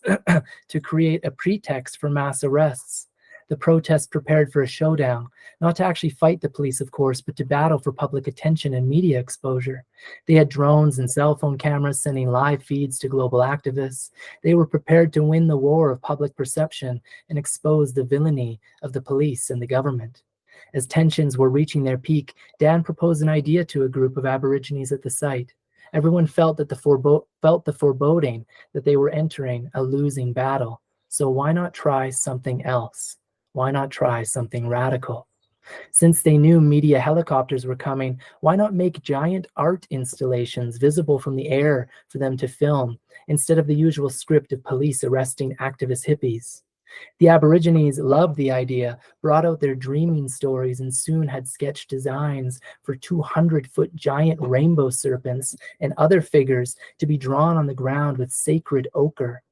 to create a pretext for mass arrests. The protests prepared for a showdown, not to actually fight the police, of course, but to battle for public attention and media exposure. They had drones and cell phone cameras sending live feeds to global activists. They were prepared to win the war of public perception and expose the villainy of the police and the government. As tensions were reaching their peak, Dan proposed an idea to a group of Aborigines at the site. Everyone felt the foreboding that they were entering a losing battle. So why not try something else? Why not try something radical? Since they knew media helicopters were coming, why not make giant art installations visible from the air for them to film, instead of the usual script of police arresting activist hippies? The Aborigines loved the idea, brought out their dreaming stories, and soon had sketched designs for 200-foot giant rainbow serpents and other figures to be drawn on the ground with sacred ochre.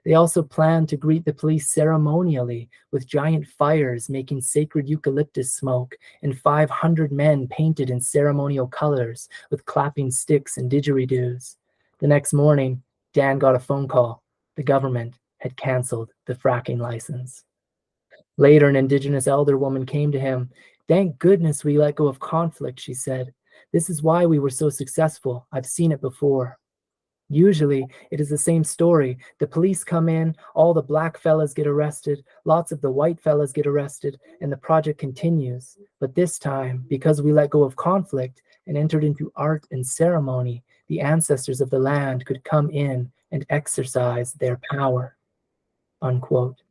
They also planned to greet the police ceremonially with giant fires making sacred eucalyptus smoke and 500 men painted in ceremonial colors with clapping sticks and didgeridoos. The next morning, Dan got a phone call. The government had canceled the fracking license. Later, an Indigenous elder woman came to him. "Thank goodness we let go of conflict," she said. "This is why we were so successful. I've seen it before." Usually, it is the same story. The police come in, all the black fellas get arrested, lots of the white fellas get arrested, and the project continues. But this time, because we let go of conflict and entered into art and ceremony, the ancestors of the land could come in and exercise their power. Unquote.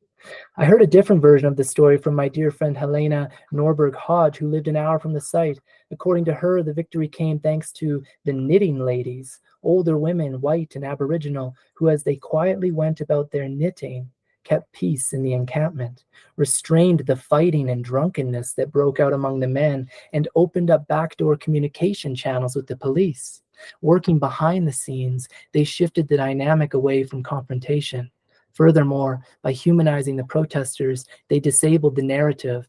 I heard a different version of the story from my dear friend Helena Norberg Hodge, who lived an hour from the site. According to her, the victory came thanks to the knitting ladies, older women, white and Aboriginal, who, as they quietly went about their knitting, kept peace in the encampment, restrained the fighting and drunkenness that broke out among the men, and opened up backdoor communication channels with the police. Working behind the scenes, they shifted the dynamic away from confrontation. Furthermore, by humanizing the protesters, they disabled the narrative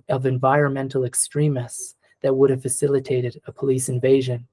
of environmental extremists that would have facilitated a police invasion.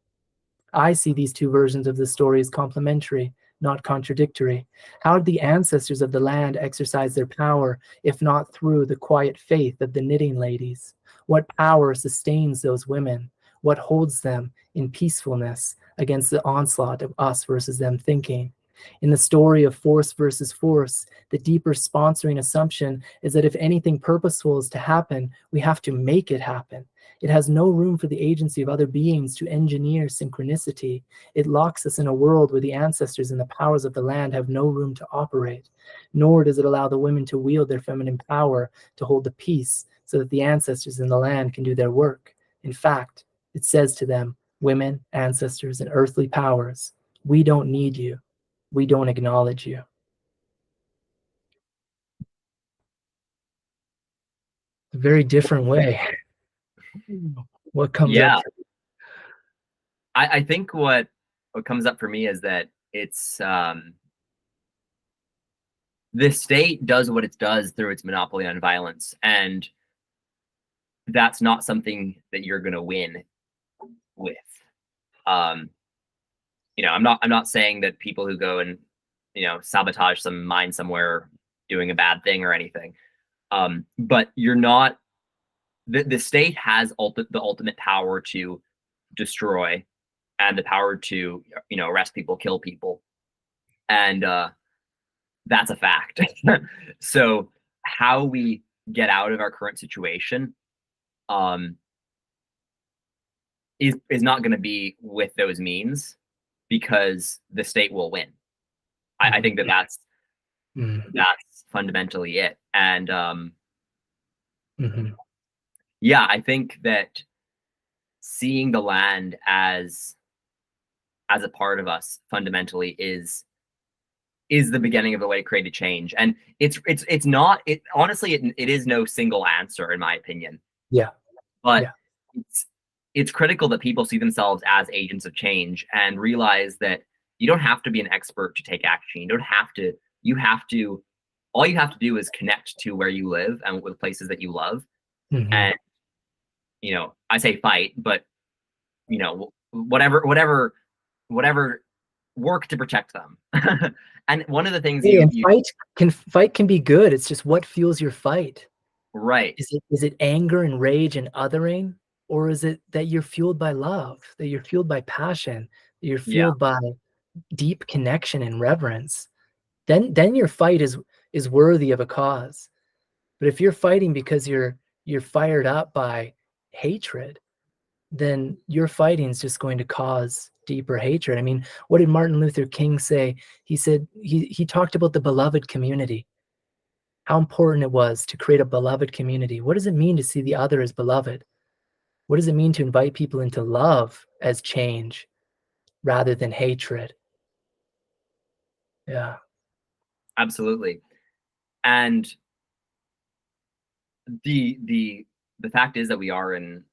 I see these two versions of the story as complementary, not contradictory. How did the ancestors of the land exercise their power, if not through the quiet faith of the knitting ladies? What power sustains those women? What holds them in peacefulness against the onslaught of us versus them thinking? In the story of force versus force, the deeper sponsoring assumption is that if anything purposeful is to happen, we have to make it happen. It has no room for the agency of other beings to engineer synchronicity. It locks us in a world where the ancestors and the powers of the land have no room to operate. Nor does it allow the women to wield their feminine power to hold the peace so that the ancestors in the land can do their work. In fact, it says to them, women, ancestors, and earthly powers, we don't need you. We don't acknowledge you. A very different way. What comes Yeah. up? I think what comes up for me is that it's the state does what it does through its monopoly on violence, and that's not something that you're going to win with. I'm not saying that people who go and sabotage some mine somewhere doing a bad thing or anything, but you're not. The state has the ultimate power to destroy and the power to arrest people, kill people, and that's a fact. So how we get out of our current situation is not going to be with those means, because the state will win. I think that's fundamentally it. And yeah, I think that seeing the land as a part of us fundamentally is the beginning of the way to create a change. And it's not, honestly, it is no single answer, in my opinion. Yeah. But yeah. It's critical that people see themselves as agents of change and realize that you don't have to be an expert to take action. All you have to do is connect to where you live and with places that you love. And I say fight, but whatever work to protect them. And one of the things Hey, and you fight can be good. It's just what fuels your fight. right. Is it anger and rage and othering, or is it that you're fueled by love, that you're fueled by passion, that you're Yeah, fueled by deep connection and reverence? Then your fight is worthy of a cause. But if you're fighting because you're fired up by hatred, then your fighting is just going to cause deeper hatred. I mean, what did Martin Luther King say? He said he talked about the beloved community, how important it was to create a beloved community. What does it mean to see the other as beloved? What does it mean to invite people into love as change rather than hatred? Yeah. absolutely. And the fact is that we are in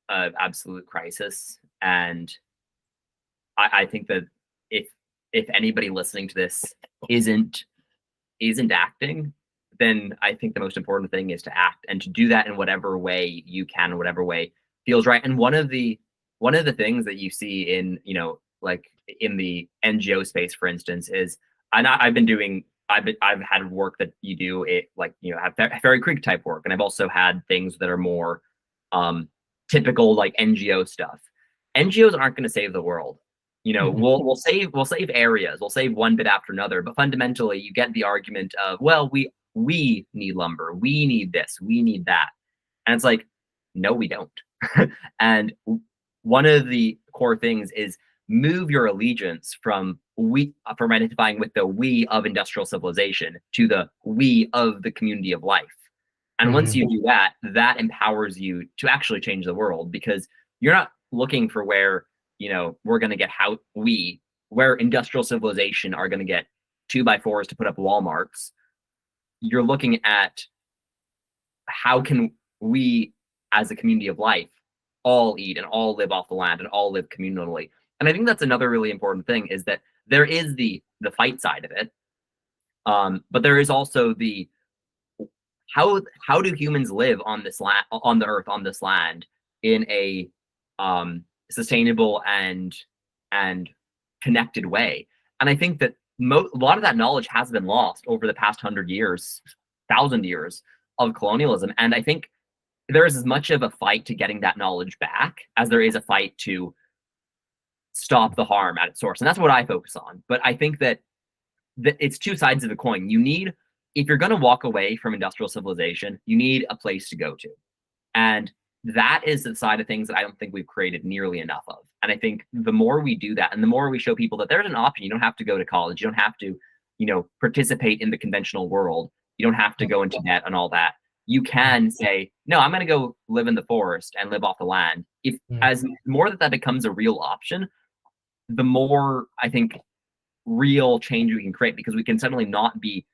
an absolute crisis, and I think that if anybody listening to this isn't acting, then I think the most important thing is to act, and to do that in whatever way you can, whatever way feels right. And one of the things that you see in, like in the NGO space, for instance, is I've had work that you do it, like, have Fairy Creek type work, and I've also had things that are more typical, like NGO stuff. NGOs aren't going to save the world. Mhm. We'll save areas, we'll save one bit after another, but fundamentally you get the argument of, well, we need lumber, we need this, we need that. And it's like, no, we don't. And one of the core things is move your allegiance from identifying with the we of industrial civilization to the we of the community of life. And once Mhm. you do that, that empowers you to actually change the world, because you're not looking for where, we're going to get where industrial civilization are going to get 2x4s to put up wall marks. You're looking at how can we, as a community of life, all eat and all live off the land and all live communally. And I think that's another really important thing, is that there is the fight side of it, but there is also the how do humans live on this land, on the earth, on this land, in a sustainable and connected way. And I think that a lot of that knowledge has been lost over the past 100 years, 1,000 years of colonialism. And I think there is as much of a fight to getting that knowledge back as there is a fight to stop the harm at its source. And that's what I focus on. But I think that it's two sides of the coin. If you're going to walk away from industrial civilization, you need a place to go to. And that is the side of things that I don't think we've created nearly enough of. And I think the more we do that, and the more we show people that there's an option, you don't have to go to college, you don't have to, participate in the conventional world, you don't have to go into debt and all that. You can say, no, I'm going to go live in the forest and live off the land. If as more that becomes a real option, the more I think real change we can create, because we can suddenly not be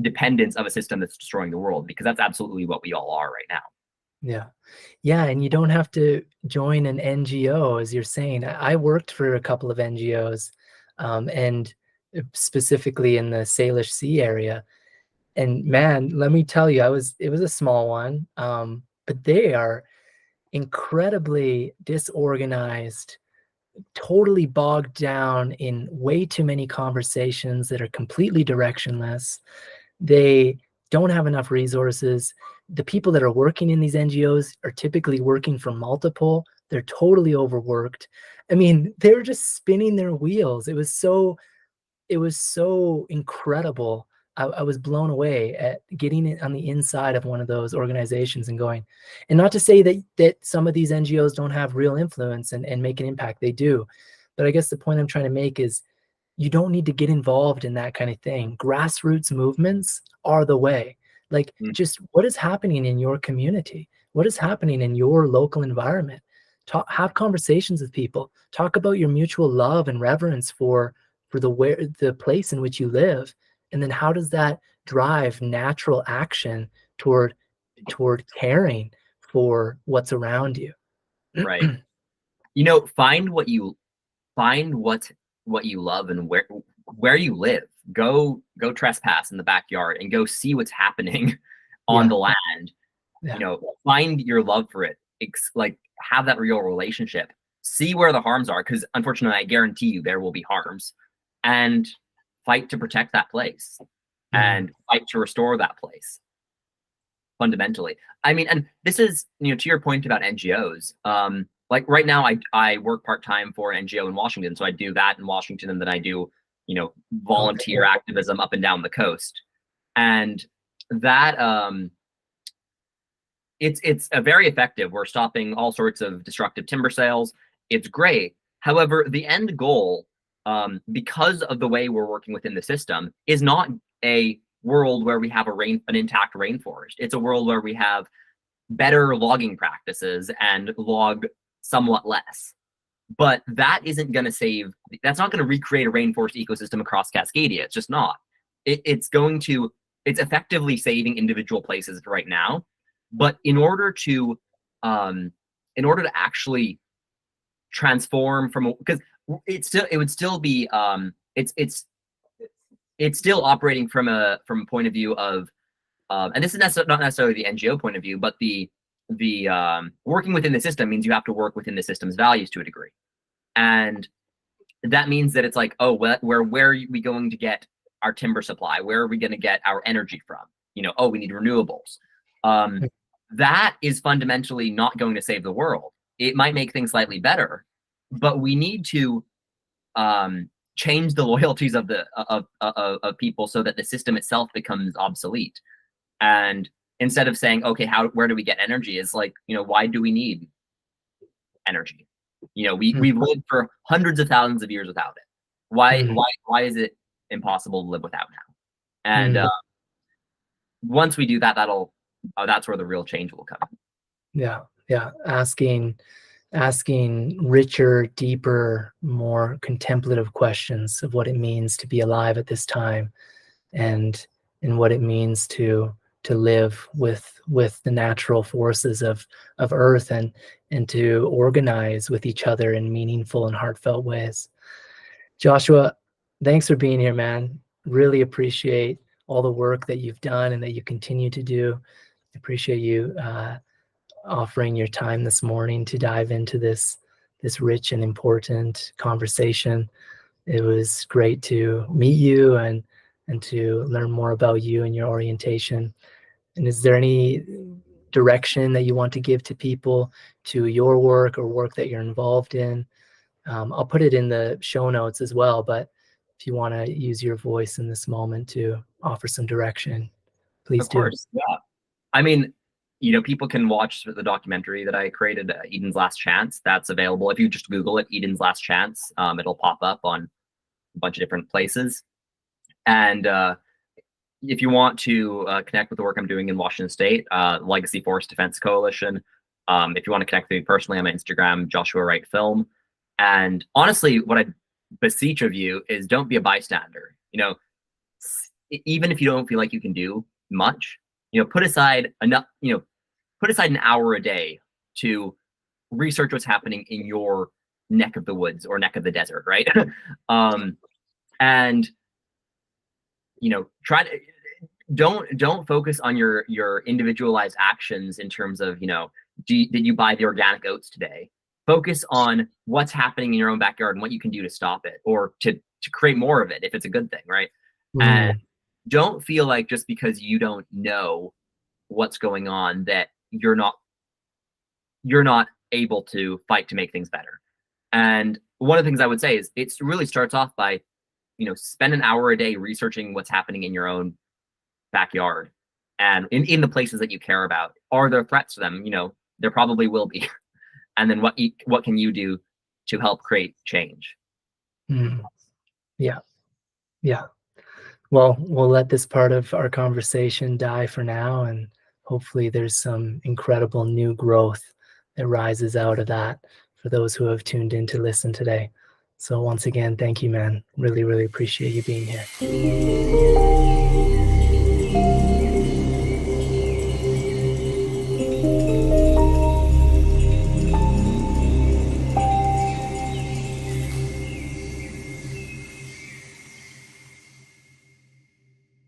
dependence of a system that's destroying the world, because that's absolutely what we all are right now. Yeah. Yeah, and you don't have to join an NGO, as you're saying. I worked for a couple of NGOs, and specifically in the Salish Sea area. And man, let me tell you, it was a small one, but they are incredibly disorganized, totally bogged down in way too many conversations that are completely directionless. They don't have enough resources. The people that are working in these NGOs are typically working for multiple. They're totally overworked. I mean, they were just spinning their wheels. It was so incredible. I was blown away at getting it on the inside of one of those organizations and going, and not to say that some of these NGOs don't have real influence and make an impact. They do. But I guess the point I'm trying to make is you don't need to get involved in that kind of thing. Grassroots movements are the way. Like, just what is happening in your community? What is happening in your local environment? Have conversations with people. Talk about your mutual love and reverence for the place in which you live, and then how does that drive natural action toward caring for what's around you? Right. Find what you love, and where you live. Go trespass in the backyard and go see what's happening on Yeah. the land. Yeah. Find your love for it. Like, have that real relationship, see where the harms are, because unfortunately, I guarantee you there will be harms, and fight to protect that place and fight to restore that place. Fundamentally, I mean, and this is, to your point about NGOs. Like right now, I work part-time for an NGO in Washington, so I do that in Washington, and then I do volunteer activism up and down the coast, and that it's a very effective. We're stopping all sorts of destructive timber sales. It's great. However, the end goal, because of the way we're working within the system, is not a world where we have an intact rainforest. It's a world where we have better logging practices and log somewhat less. But that isn't going to that's not going to recreate a rainforest ecosystem across Cascadia. It's just not. It's effectively saving individual places right now. But in order to actually transform because it would still be it's still operating from a point of view of and this is not necessarily the NGO point of view, but the working within the system means you have to work within the system's values to a degree, and that means that it's like, oh, where are we going to get our timber supply? Where are we going to get our energy from? Oh, we need renewables. That is fundamentally not going to save the world. It might make things slightly better, but we need to change the loyalties of people so that the system itself becomes obsolete. And instead of saying, okay, where do we get energy? Is like, why do we need energy? We've lived for hundreds of thousands of years without it. Why is it impossible to live without now? And once we do that, that's where the real change will come. Yeah. Asking richer, deeper, more contemplative questions of what it means to be alive at this time, and what it means to live with the natural forces of Earth, and to organize with each other in meaningful and heartfelt ways. Joshua, thanks for being here, man. Really appreciate all the work that you've done and that you continue to do. I appreciate you offering your time this morning to dive into this rich and important conversation. It was great to meet you and to learn more about you and your orientation. And is there any direction that you want to give to people to your work or work that you're involved in? I'll put it in the show notes as well, but if you want to use your voice in this moment to offer some direction, please do. Of course, yeah. I mean, people can watch the documentary that I created, Eden's Last Chance. That's available. If you just Google it, Eden's Last Chance, it'll pop up on a bunch of different places. And if you want to connect with the work I'm doing in Washington State, Legacy Forest Defense Coalition. If you want to connect with me personally, I'm on Instagram, Joshua Wright Film. And honestly, what I beseech of you is don't be a bystander. Even if you don't feel like you can do much, put aside enough, put aside an hour a day to research what's happening in your neck of the woods or neck of the desert, right? And try to don't focus on your individualized actions in terms of did you buy the organic oats today? Focus on what's happening in your own backyard and what you can do to stop it or to create more of it if it's a good thing, right? And don't feel like just because you don't know what's going on that you're not able to fight to make things better. And one of the things I would say is it really starts off by spend an hour a day researching what's happening in your own backyard and in the places that you care about. Are there threats to them? There probably will be. And then what can you do to help create change? Yeah. Well, we'll let this part of our conversation die for now, and hopefully there's some incredible new growth that rises out of that for those who have tuned in to listen today. So once again, thank you, man. Really, really appreciate you being here.